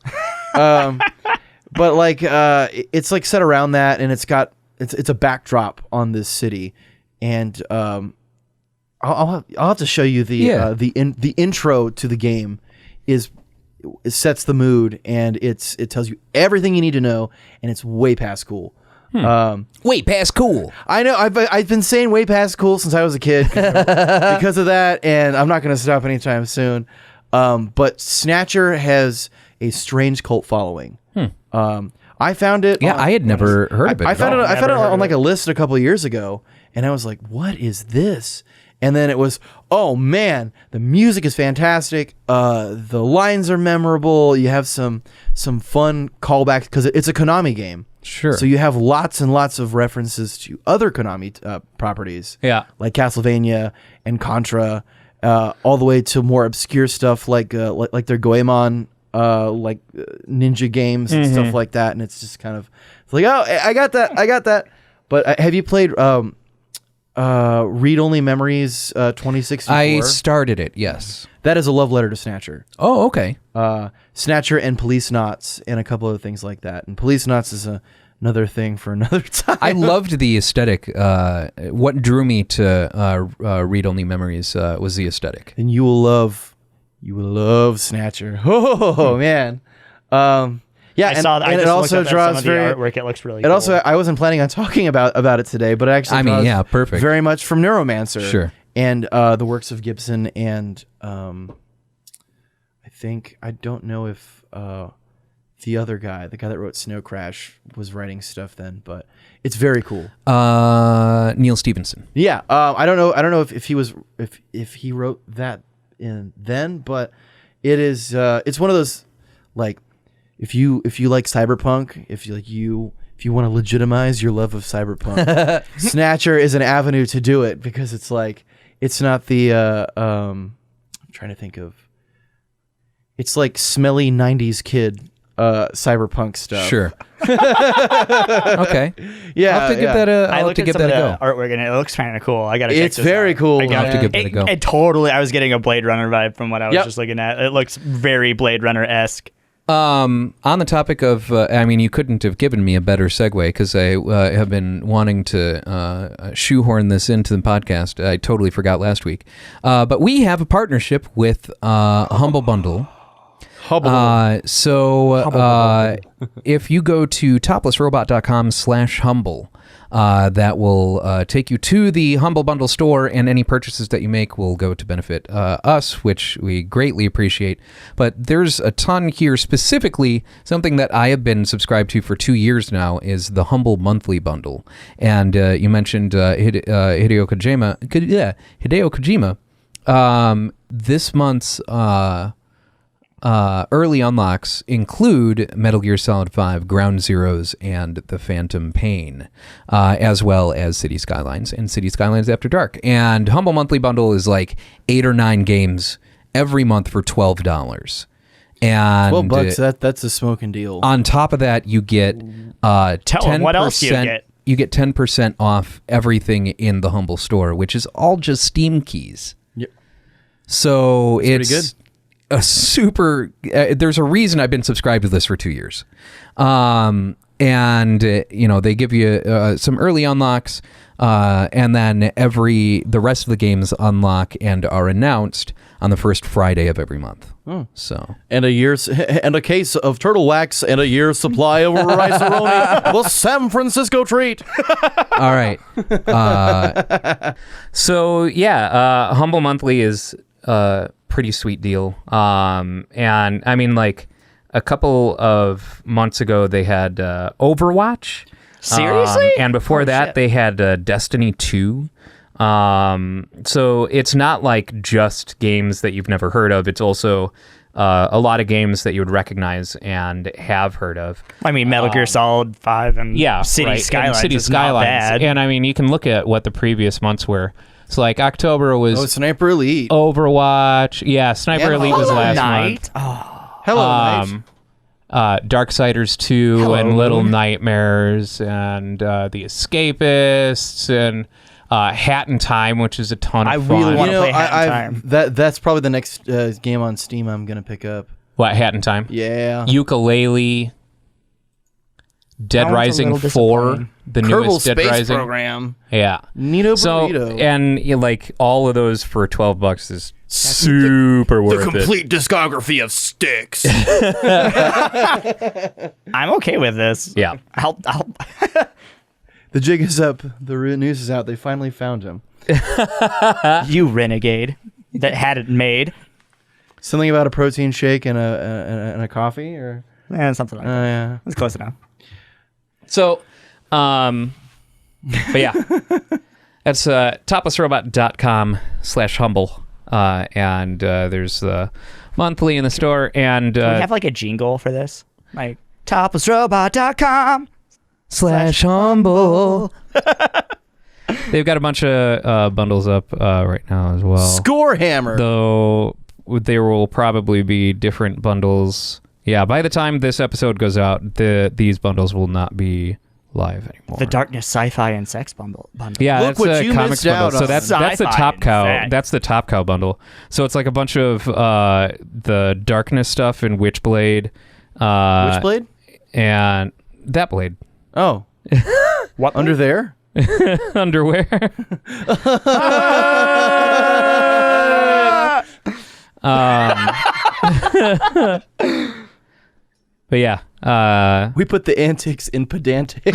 But like it's like set around that, and it's a backdrop on this city, and I'll have to show you the intro to the game it sets the mood, and it tells you everything you need to know, and it's way past cool. Wait, past cool. I know I've been saying way past cool since I was a kid because of that, and I'm not going to stop anytime soon. But Snatcher has a strange cult following. I found it. Yeah, I had never heard of it. I at found all. it. I found it on like a list a couple of years ago, and I was like, "What is this?" And then it was, "Oh man, the music is fantastic. The lines are memorable. You have some fun callbacks because it's a Konami game. Sure. So you have lots and lots of references to other Konami properties. Yeah. Like Castlevania and Contra, all the way to more obscure stuff like their Goemon, ninja games and stuff like that. And it's just kind of it's like, oh, I got that. But have you played Read Only Memories 2064? I started it, yes. That is a love letter to Snatcher. Oh, okay. Snatcher and Police Knots and a couple of things like that. And Police Knots is another thing for another time. I loved the aesthetic. What drew me to Read Only Memories was the aesthetic. And you will love Snatcher. Oh man. Yeah, I saw that. I and just it also looked up draws some of the very artwork. It looks really It cool. also, I wasn't planning on talking about it today, but it actually I mean, draws yeah, perfect. very much from Neuromancer. Sure. And the works of Gibson and I don't know if the other guy, the guy that wrote Snow Crash, was writing stuff then, but it's very cool. Neil Stevenson. Yeah, I don't know if he was if he wrote that in then, but it is it's one of those, like, if you like cyberpunk, if you want to legitimize your love of cyberpunk, Snatcher is an avenue to do it, because it's like, it's not the I'm trying to think of, it's like smelly 90s kid cyberpunk stuff. Sure. Okay. Yeah, I'll have to give that a. I I'll have looked to at give some that of a the go. artwork and it looks kind of cool. I gotta check It's this very out. cool. I I'll have to give that a go. It totally. I was getting a Blade Runner vibe from what I was Yep. just looking at. It looks very Blade Runner-esque. On the topic of, I mean, you couldn't have given me a better segue, because I have been wanting to shoehorn this into the podcast. I totally forgot last week. But we have a partnership with Humble Bundle. If you go to toplessrobot.com/humble, that will take you to the Humble Bundle store, and any purchases that you make will go to benefit us, which we greatly appreciate. But there's a ton here. Specifically, something that I have been subscribed to for 2 years now is the Humble Monthly Bundle. And you mentioned Hideo Kojima. This month's early unlocks include Metal Gear Solid 5, Ground Zeroes, and The Phantom Pain, as well as City Skylines and City Skylines After Dark. And Humble Monthly Bundle is like 8 or 9 games every month for $12. And $12, that's a smoking deal. on top of that, you get 10%. What else do you get? You get 10% off everything in the Humble store, which is all just Steam keys. Yep. So That's pretty it's a super. There's a reason I've been subscribed to this for 2 years, and they give you some early unlocks, and then the rest of the games unlock and are announced on the first Friday of every month. So And a case of turtle wax and a year's supply of rice-a-roni. The San Francisco treat. all right, So yeah, Humble Monthly is a pretty sweet deal. And I mean, like, a couple of months ago they had Overwatch. Seriously? And before that shit. they had Destiny 2. So it's not like just games that you've never heard of. It's also a lot of games that you would recognize and have heard of. I mean, Metal Gear Solid 5 and City right. Skylines. And City is not Skylines. bad. And I mean, you can look at what the previous months were. So like October was Sniper Elite. Overwatch. Yeah, Sniper And Elite was Hollow last Knight. month. Hello, Knight. Darksiders 2 and Little Nightmares and The Escapists and Hat in Time, which is a ton of I fun. really wanna play Hat in I've- Time. that's probably the next game on Steam I'm gonna pick up. What, Hat in Time? Yeah. Ukulele, Dead That one's a Rising little 4, disappointing. the Kerbal newest Dead Space Rising. Program. Yeah. Nino So, Burrito. and like all of those for $12 is super worth it. discography of Styx. I'm okay with this. Yeah. I'll The jig is up. The news is out. They finally found him. you renegade that had it made. Something about a protein shake and a coffee, or Something like that. yeah. It's close enough. So, but yeah, that's toplessrobot.com/humble. And there's the monthly in the store. And Do we have like a jingle for this? Like toplessrobot.com/humble. they've got a bunch of bundles up right now as well. Score hammer. Though there will probably be different bundles. Yeah, by the time this episode goes out, these bundles will not be live anymore. The Darkness, Sci-Fi, and Sex bundle. Yeah, Look that's what a you comics missed out bundle. So on. that's the Sci-fi Top and Cow. sex. That's the Top Cow bundle. So it's like a bunch of the Darkness stuff and Witchblade. Which blade? And that blade. Oh, What under there. Underwear. But yeah. We put the antics in pedantic.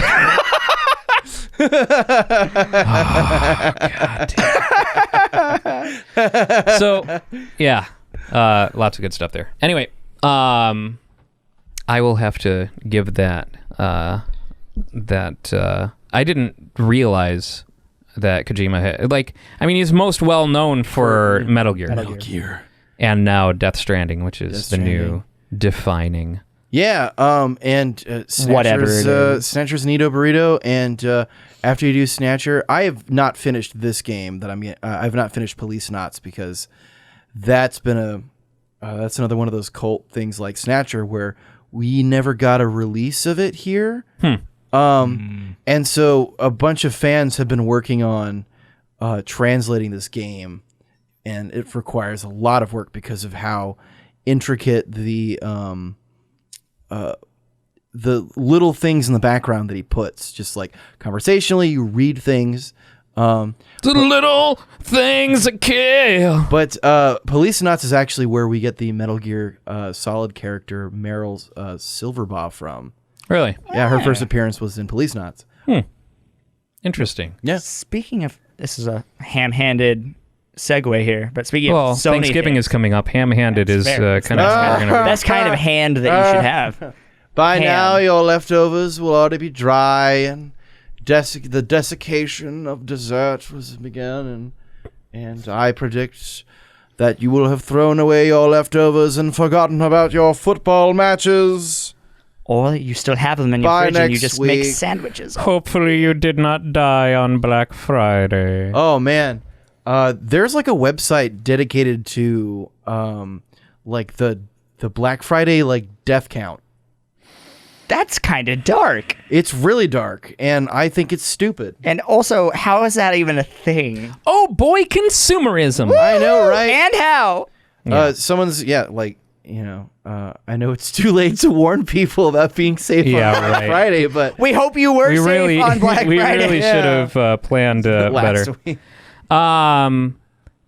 So, yeah. Lots of good stuff there. Anyway, I will have to give that I didn't realize that Kojima had, he's most well known for Metal Gear. Metal Gear. And now Death Stranding, which is the new defining. Yeah, and Whatever Snatcher's Nito Burrito, and after you do Snatcher, I have not finished this game I've not finished Police Knots because that's been that's another one of those cult things like Snatcher where we never got a release of it here. And so a bunch of fans have been working on translating this game, and it requires a lot of work because of how intricate the little things in the background that he puts. Just like conversationally, you read things. The little things that kill. But Police Knots is actually where we get the Metal Gear Solid character Meryl's Silverbaugh from. Really? Yeah, her first appearance was in Police Knots. Interesting. Yeah. Speaking of, this is a ham-handed segue here, but speaking of Sony Thanksgiving things, is coming up. Ham-handed is fair. kind of... that's kind of hand that you should have. By Ham. now, your leftovers will already be dry, and the desiccation of dessert was begun, and I predict that you will have thrown away your leftovers and forgotten about your football matches. Or you still have them in your By fridge and you next just make week. sandwiches. Hopefully you did not die on Black Friday. Oh man, there's like a website dedicated to like the Black Friday like death count. That's kind of dark. It's really dark, and I think it's stupid. And also, how is that even a thing? Oh boy, consumerism. I know, right? And how? Someone's I know it's too late to warn people about being safe on Black Friday, but We hope you were safe on Black we Friday. really should have planned better. last week.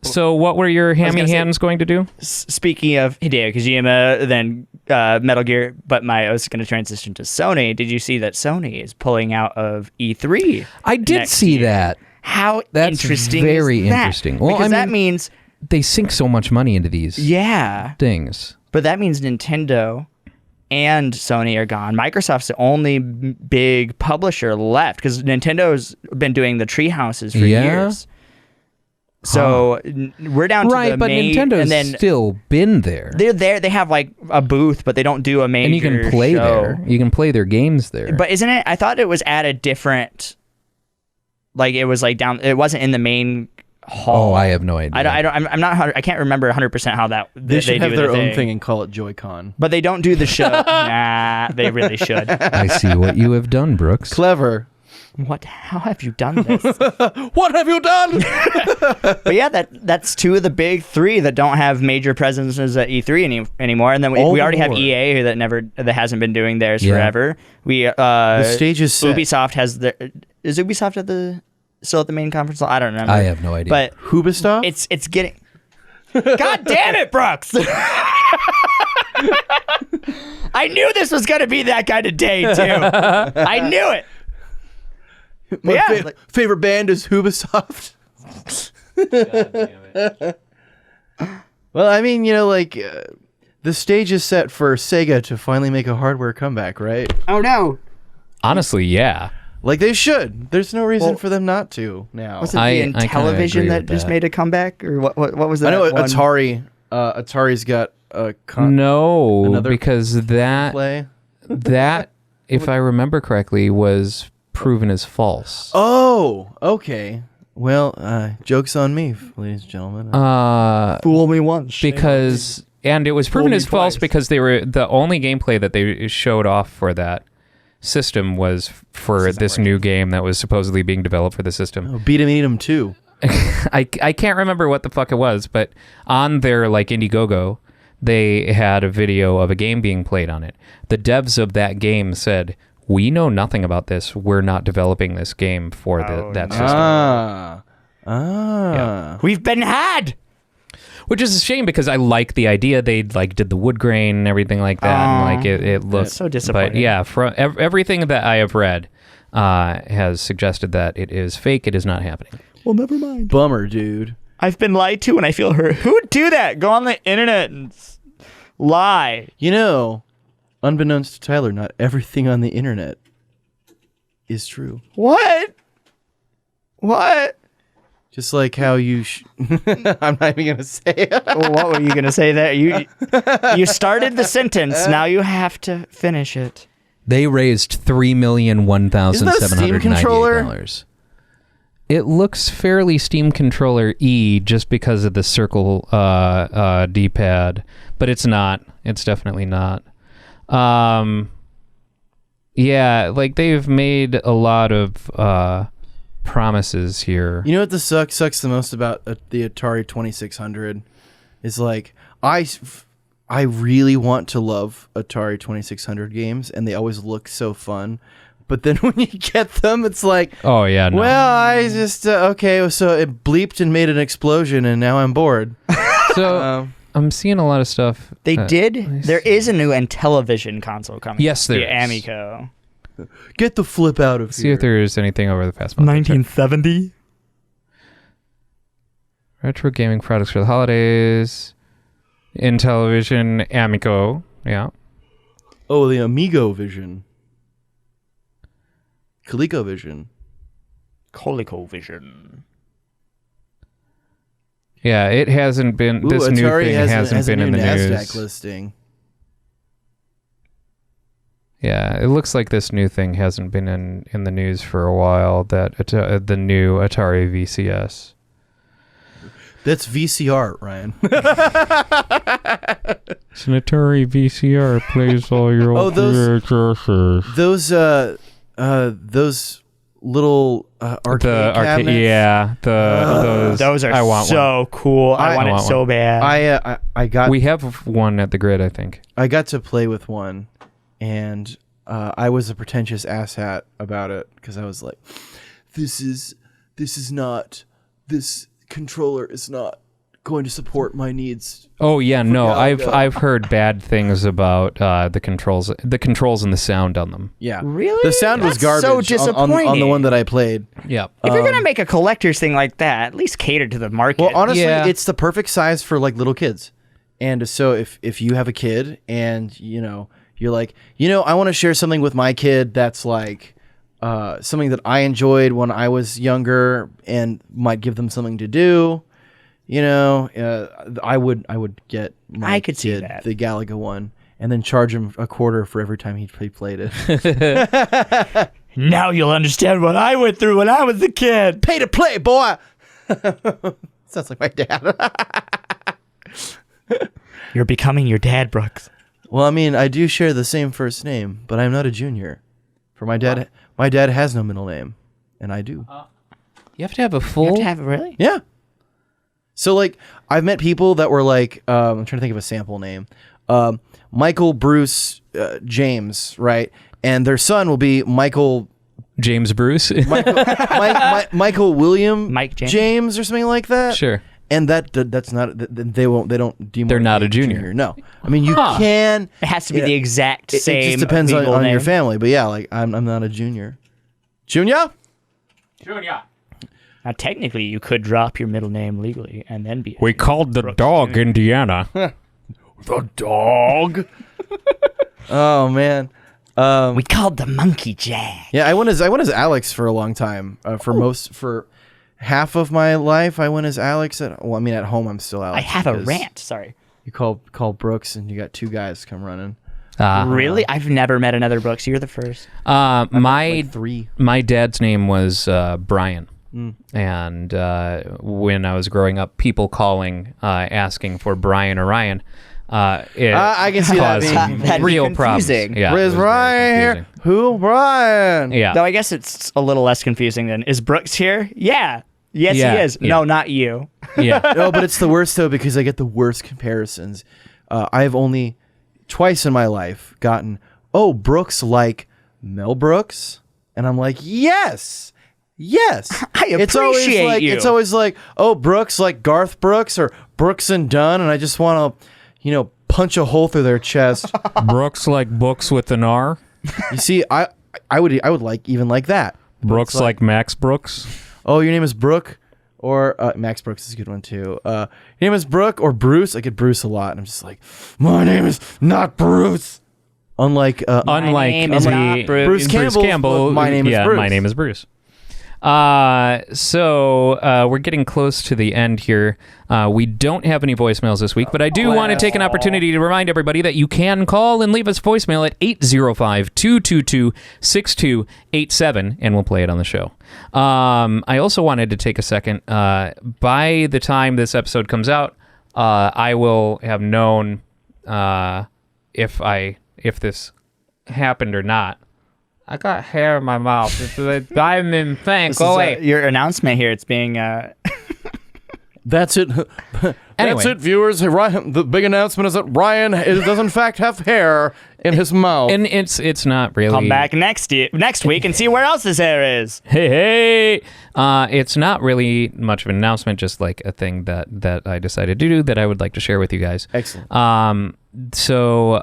So what were your hammy hands going to do? Speaking of Hideo Kojima, then Metal Gear, but I was going to transition to Sony. Did you see that Sony is pulling out of E3? I did next see year? that. How That's interesting very is that? interesting. Well, because I that mean- means, They sink so much money into these things. but that means Nintendo and Sony are gone. Microsoft's the only big publisher left because Nintendo's been doing the tree houses for years. So we're down to the but main, Nintendo's and then still been there. they're there. They have like a booth, but they don't do a major. And you can play show. there. You can play their games there. But isn't it? I thought it was at a different. Like it was like down. It wasn't in the main hall. Oh, I have no idea. I'm not. I can't remember 100% how that. They should have do their the own thing and call it Joy-Con. But they don't do the show. Nah, they really should. I see what you have done, Brooks. Clever. What? How have you done this? What have you done? But yeah, that's two of the big three that don't have major presences at E3 anymore. And then we already have EA that hasn't been doing theirs forever. We the stage is set. Ubisoft has is Ubisoft still at the main conference? I don't remember. I have no idea. But Ubisoft? it's getting. God damn it, Brooks! I knew this was gonna be that kind of day too. I knew it. My favorite band is Ubisoft. Well, I mean, the stage is set for Sega to finally make a hardware comeback, right? Oh no! Honestly, yeah. Like they should. There's no reason for them not to now. Was it I the kinda Intellivision agree that with just that. made a comeback, or what was that? I know one? Atari. Atari's got a No, another because that, play. if I remember correctly, was proven as false. Oh, okay. Well, joke's on me, ladies and gentlemen. Fool me once. Because and it was proven me as false twice. because they were the only gameplay that they showed off for that system was for this new game that was supposedly being developed for the system. Beat 'em, eat 'em too. I can't remember what the fuck it was, but on their Indiegogo, they had a video of a game being played on it. The devs of that game said, "We know nothing about this. We're not developing this game for that system." We've been had. Which is a shame because I like the idea. They did the wood grain and everything like that, and it looked so disappointing. But yeah, from everything that I have read has suggested that it is fake. It is not happening. Well, never mind. Bummer, dude. I've been lied to and I feel hurt. Who would do that? Go on the internet and lie. You know, unbeknownst to Tyler, not everything on the internet is true. What? Just like how you... I'm not even going to say it. What were you going to say there? You started the sentence. Now you have to finish it. They raised $3,001,798. It looks fairly Steam Controller E just because of the circle D-pad, but it's not. It's definitely not. Yeah, like they've made a lot of promises here. You know what sucks the most about the Atari 2600 is like I really want to love Atari 2600 games, and they always look so fun. But then when you get them, it's like, Oh yeah, no. well, I just okay. So it bleeped and made an explosion, and now I'm bored. So I'm seeing a lot of stuff. They did. There is a new Intellivision console coming. Yes, there the is. Amico. Get the flip out of See here. if there's anything over the past month. 1970. Retro gaming products for the holidays. Intellivision Amico. Yeah. Oh, the Amigo Vision. ColecoVision. ColecoVision. Yeah, it hasn't been. Ooh, This new Atari thing hasn't been a in new the NASDAQ news. listing. Yeah, it looks like this new thing hasn't been in the news for a while. That the new Atari VCS. That's VCR, Ryan. It's an Atari VCR. Plays all your Oh, old those- VHSs. Those little arcade cabinets. Yeah, Those are I want so one. cool. I want it want so one. bad. I got We have one at the grid, I think. I got to play with one, and I was a pretentious asshat about it because I was like, this controller is not going to support my needs. Oh yeah, no, Galaga. I've heard bad things about the controls and the sound on them. Yeah, Really? The sound was That's garbage so on the disappointing. one that I played. Yeah. If you're gonna make a collector's thing like that, at least cater to the market. Well, honestly, Yeah. it's the perfect size for like little kids. And so if you have a kid and you're like, I want to share something with my kid that's like something that I enjoyed when I was younger and might give them something to do. I would get my I could see kid that. the Galaga one and then charge him $0.25 for every time he played it. Now you'll understand what I went through when I was a kid. Pay to play, boy. Sounds like my dad. You're becoming your dad, Brooks. Well, I mean, I do share the same first name, but I'm not a junior. For my dad, my dad has no middle name, and I do. You have to have a full. You have to have it, really? Yeah. So, like, I've met people that were like, I'm trying to think of a sample name. Michael Bruce James, right? And their son will be Michael James Bruce. Michael William Mike James? James or something like that. Sure. And that's not they don't deem They're not it a junior. No, I mean you can. It has to be Yeah. the exact It same. just depends on legal your name. family, but yeah, like I'm not a junior. Junior? Now, technically, you could drop your middle name legally and then be. We called the dog Indiana. The dog. Oh man. We called the monkey Jack. Yeah, I went as Alex for a long time. For half of my life, I went as Alex. At home I'm still Alex. I have a because rant. Sorry. You call Brooks, and you got two guys come running. Really? I've never met another Brooks. You're the first. My Three. my dad's name was Brian. And when I was growing up, people calling, asking for Brian or Ryan, it I can see that caused being- That'd be real problems. confusing. Yeah, Where's it was very Brian here? confusing. Who Brian? Yeah. Though I guess it's a little less confusing than, is Brooks here? Yeah. Yes, Yeah, he is. yeah. No, not you. Yeah. No, but it's the worst though because I get the worst comparisons. I've only twice in my life gotten, Brooks like Mel Brooks, and I'm like, yes. I It's always appreciate like you. it's always like, Brooks like Garth Brooks or Brooks and Dunn, and I just want to, punch a hole through their chest. Brooks like books with an R. You see, I would like even like that. Brooks like Max Brooks. Oh, your name is Brooke. Or Max Brooks is a good one too. Your name is Brooke or Bruce. I get Bruce a lot. And I'm just like, my name is not Bruce. Unlike name is not Bruce Campbell. My name is Bruce. My name is Bruce. So we're getting close to the end here. We don't have any voicemails this week, but I do want to take an opportunity to remind everybody that you can call and leave us voicemail at 805-222-6287, and we'll play it on the show. I also wanted to take a second. By the time this episode comes out, I will have known if this happened or not. I got hair in my mouth. I'm in pain. Go away. Your announcement here. It's being. That's it. That's it, viewers. Ryan, the big announcement is that Ryan does in fact have hair in his mouth. And it's not really. Come back next week and see where else his hair is. Hey. It's not really much of an announcement, just like a thing that I decided to do that I would like to share with you guys. Excellent. So,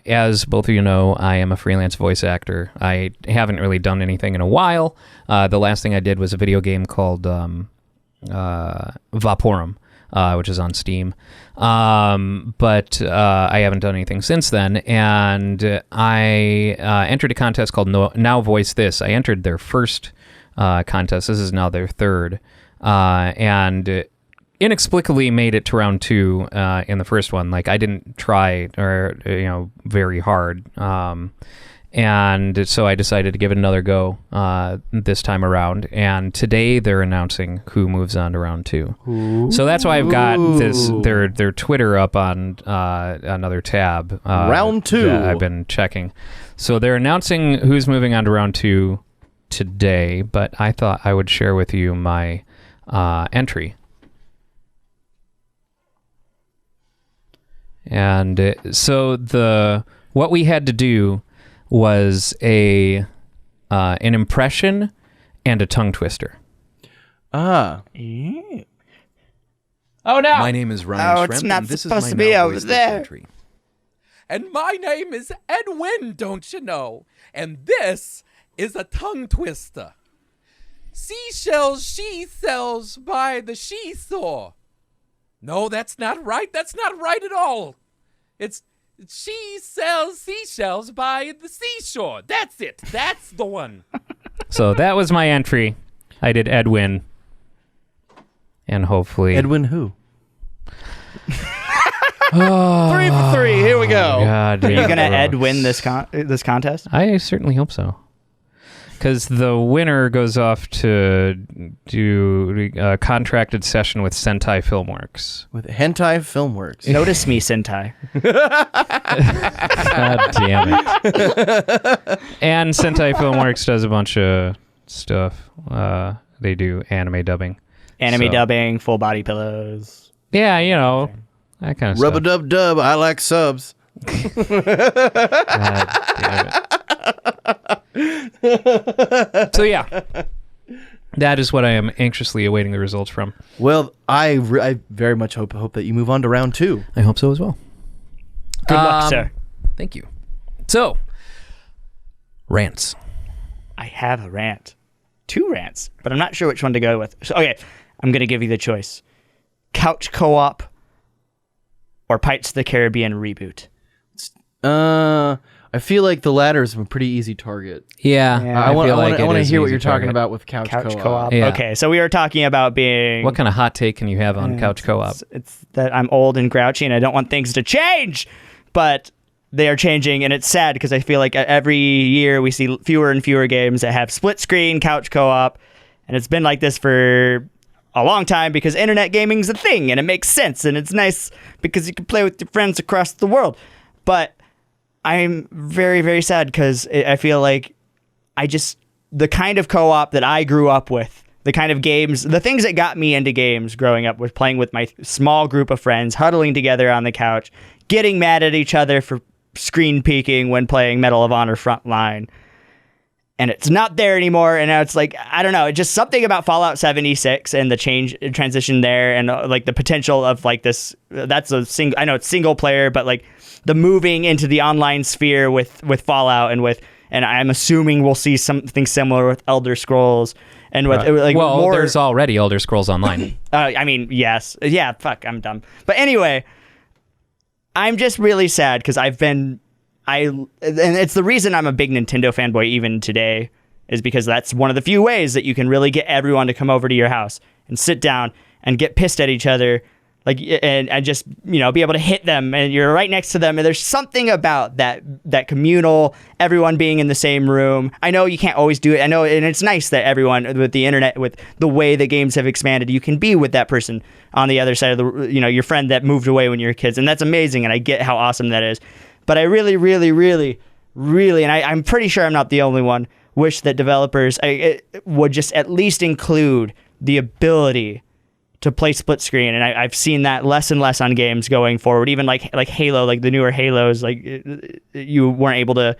as both of you know, I am a freelance voice actor. I haven't really done anything in a while. The last thing I did was a video game called Vaporum, which is on Steam. But I haven't done anything since then. And I entered a contest called Now Voice This. I entered their first contest. This is now their third. And inexplicably made it to round 2 in the first one. Like, I didn't try very hard. And so I decided to give it another go this time around. And today they're announcing who moves on to round 2. Ooh. So that's why I've got their Twitter up on another tab. Round 2. That I've been checking. So they're announcing who's moving on to round 2 today, but I thought I would share with you my entry. And so what we had to do was an impression and a tongue twister. Ah. Yeah. Oh no! My name is Ryan Shrimp, it's not and this supposed is to my be Now over Voice This there. entry. And my name is Edwin, don't you know? And this is a tongue twister. Seashells she sells by the seesaw. No, that's not right. That's not right at all. It's she sells seashells by the seashore. That's it. That's the one. So that was my entry. I did Edwin. And hopefully... Edwin who? 3 for 3. Here we go. God, Are you gonna Ed win this contest? I certainly hope so. Because the winner goes off to do a contracted session with Sentai Filmworks. With Hentai Filmworks. Notice me, Sentai. God damn it. And Sentai Filmworks does a bunch of stuff. They do anime dubbing. Dubbing, full body pillows. Yeah, that kind of stuff. Rub-a-dub-dub, I like subs. God damn it. So yeah, that is what I am anxiously awaiting the results from. Well, I very much hope that you move on to round 2. I hope so as well. Good luck, sir. Thank you. So, rants. I have a rant. 2 rants, but I'm not sure which one to go with. So, okay, I'm going to give you the choice. Couch co-op or Pirates of the Caribbean reboot? I feel like the latter is a pretty easy target. Yeah. I want to is hear what easy you're talking target. about with couch co-op. Yeah. Okay, so we were talking about being... What kind of hot take can you have on couch co-op? It's that I'm old and grouchy and I don't want things to change, but they are changing, and it's sad because I feel like every year we see fewer and fewer games that have split screen couch co-op, and it's been like this for a long time because internet gaming's a thing and it makes sense and it's nice because you can play with your friends across the world. But I'm very, very sad because I feel like the kind of co-op that I grew up with, the kind of games, the things that got me into games growing up was playing with my small group of friends, huddling together on the couch, getting mad at each other for screen peeking when playing Medal of Honor Frontline. And it's not there anymore. And now it's like, I don't know, it's just something about Fallout 76 and the transition there and like the potential of like this, I know it's single player, but like the moving into the online sphere with Fallout and I'm assuming we'll see something similar with Elder Scrolls. And with like more, there's already Elder Scrolls Online. I mean, yes, yeah. Fuck, I'm dumb. But anyway, I'm just really sad because and it's the reason I'm a big Nintendo fanboy even today, is because that's one of the few ways that you can really get everyone to come over to your house and sit down and get pissed at each other, like, and just, you know, be able to hit them, and you're right next to them, and there's something about that communal, everyone being in the same room. I know you can't always do it. I know, and it's nice that everyone with the internet, with the way the games have expanded, you can be with that person on the other side of the, you know, your friend that moved away when you were kids, and that's amazing, and I get how awesome that is. But I really, really, really, really, and I'm pretty sure I'm not the only one, wish that developers would just at least include the ability to play split screen, and I've seen that less and less on games going forward. Even like Halo, like the newer Halos, like you weren't able to,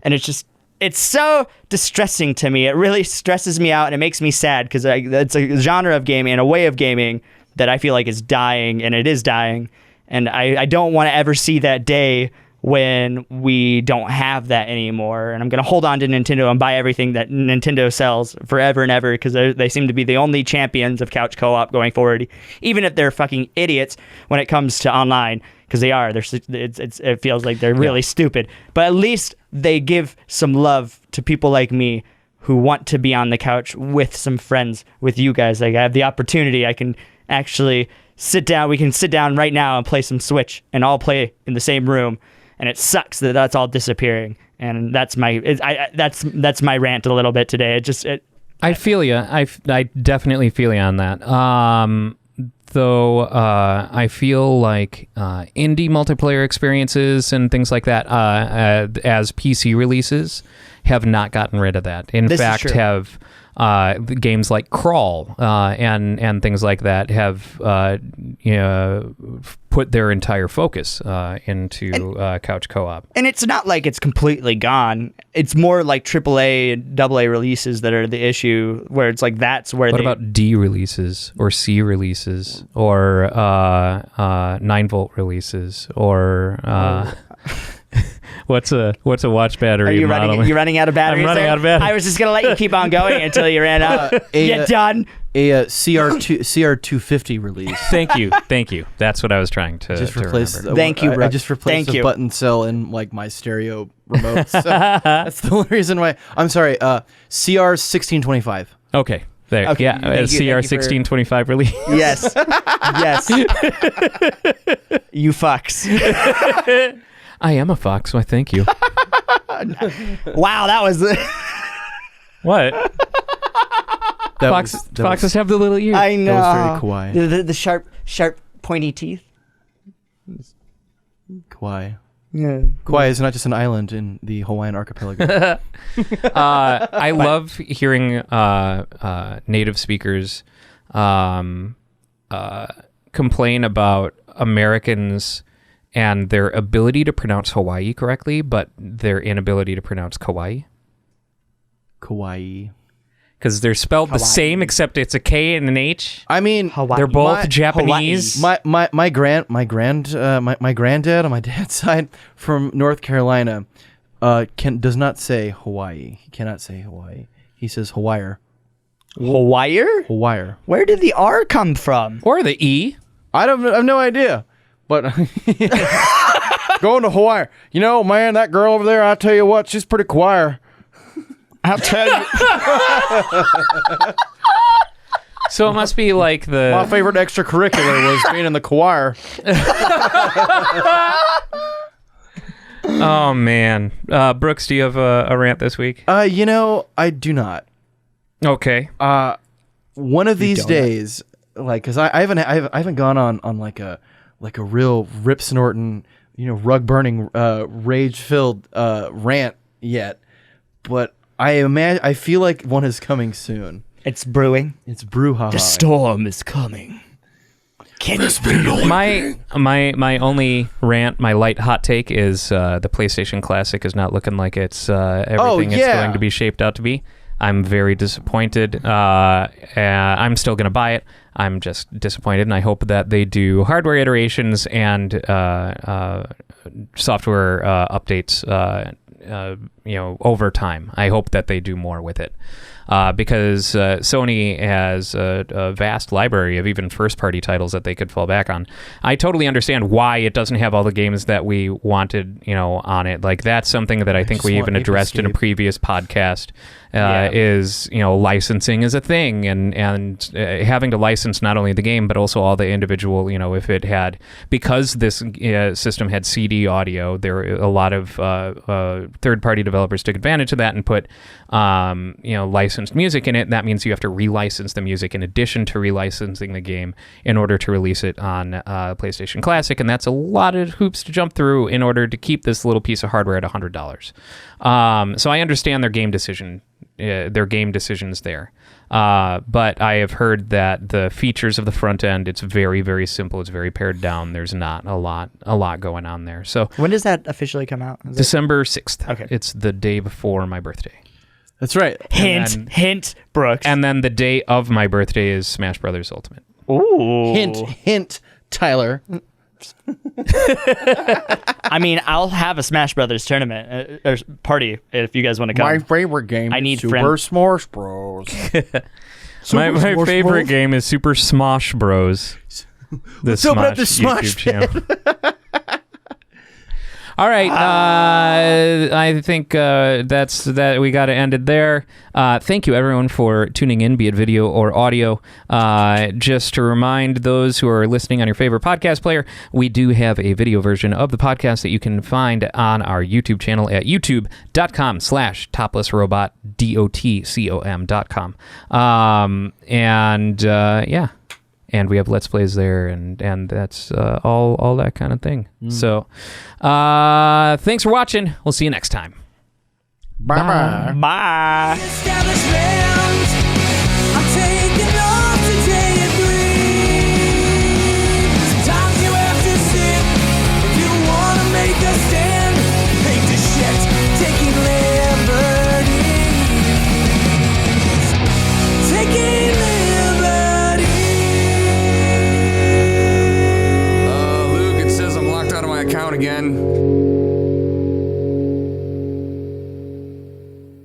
and it's so distressing to me. It really stresses me out, and it makes me sad because it's a genre of gaming and a way of gaming that I feel like is dying, and it is dying, and I don't want to ever see that day when we don't have that anymore. And I'm going to hold on to Nintendo and buy everything that Nintendo sells forever and ever, because they seem to be the only champions of couch co-op going forward, even if they're fucking idiots when it comes to online, because they are. It feels like they're really stupid. But at least they give some love to people like me who want to be on the couch with some friends, with you guys. Like, I have the opportunity. I can actually sit down. We can sit down right now and play some Switch and all play in the same room. And it sucks that that's all disappearing, and that's my rant a little bit today. I feel you. I definitely feel you on that. Though I feel like indie multiplayer experiences and things like that, as PC releases, have not gotten rid of that. In fact, have games like Crawl and things like that have put their entire focus into couch co-op. And it's not like it's completely gone. It's more like AAA and AA releases that are the issue, where it's like that's where. What about D releases or C releases or 9-volt releases or? What's a watch battery? You're running out of batteries. I'm running out of batteries. I was just gonna let you keep on going until you ran out. Get done. A CR250 release. Thank you. That's what I was trying to replace. remember. Thank you, bro. I just replaced the button cell in like my stereo remote. So that's the only reason why. I'm sorry. CR1625. Okay. There. Okay, yeah. A CR1625 release. Yes. Yes. You fucks. I am a fox. Why? Thank you. Wow, that was. What? Foxes have the little ears. I know. That was very kawaii. The sharp, pointy teeth. Kawaii. Yeah. Kauai is not just an island in the Hawaiian archipelago. I love hearing native speakers complain about Americans and their ability to pronounce Hawaii correctly, but their inability to pronounce Kauai. Kauai. Because they're spelled the same, except it's a K and an H. I mean, Hawaii. They're both Japanese. My granddad on my dad's side from North Carolina does not say Hawaii. He cannot say Hawaii. He says Hawaii. Hawaii? Hawaii. Where did the R come from? Or the E. I have no idea. But going to Hawaii. You know, man, that girl over there, I tell you what, she's pretty quiet. I'll tell you. So it must be like My favorite extracurricular was being in the choir. Oh, man. Brooks, do you have a rant this week? You know, I do not. Okay. One of these days, like, because I haven't gone on like a real rip snorting, rug burning, rage filled rant yet, but I feel like one is coming soon. It's brewing. It's brouhaha. The storm is coming. Can it be? My only rant, my light hot take is the PlayStation Classic is not looking like it's everything it's going to be shaped out to be. I'm very disappointed. I'm still going to buy it. I'm just disappointed, and I hope that they do hardware iterations and software updates over time. I hope that they do more with it. Because Sony has a vast library of even first-party titles that they could fall back on. I totally understand why it doesn't have all the games that we wanted, on it. Like, that's something that I think we even addressed in a previous podcast. Is licensing is a thing, and having to license not only the game but also all the individual, if it had, because this system had CD audio, there were a lot of third-party developers took advantage of that and put licensed music in it. That means you have to relicense the music in addition to relicensing the game in order to release it on PlayStation Classic, and that's a lot of hoops to jump through in order to keep this little piece of hardware at $100. So I understand their game decisions there. But I have heard that the features of the front end, it's very, very simple. It's very pared down. There's not a lot going on there. So when does that officially come out? December 6th. Okay. It's the day before my birthday. That's right. Hint, Brooks. And then the day of my birthday is Smash Brothers Ultimate. Ooh. Hint, Tyler. I mean, I'll have a Smash Brothers tournament or party if you guys want to come. My favorite game. I need Super Smash Bros. My favorite game is Super Smosh Bros. Let's open up the Smosh channel. All right, I think that's that. We got to end it there. Thank you, everyone, for tuning in, be it video or audio. Just to remind those who are listening on your favorite podcast player, we do have a video version of the podcast that you can find on our YouTube channel at youtube.com/toplessrobot, DOTCOM.com. And we have Let's Plays there, and that's all that kind of thing. So, thanks for watching. We'll see you next time. Bye-bye. Bye. Establishment.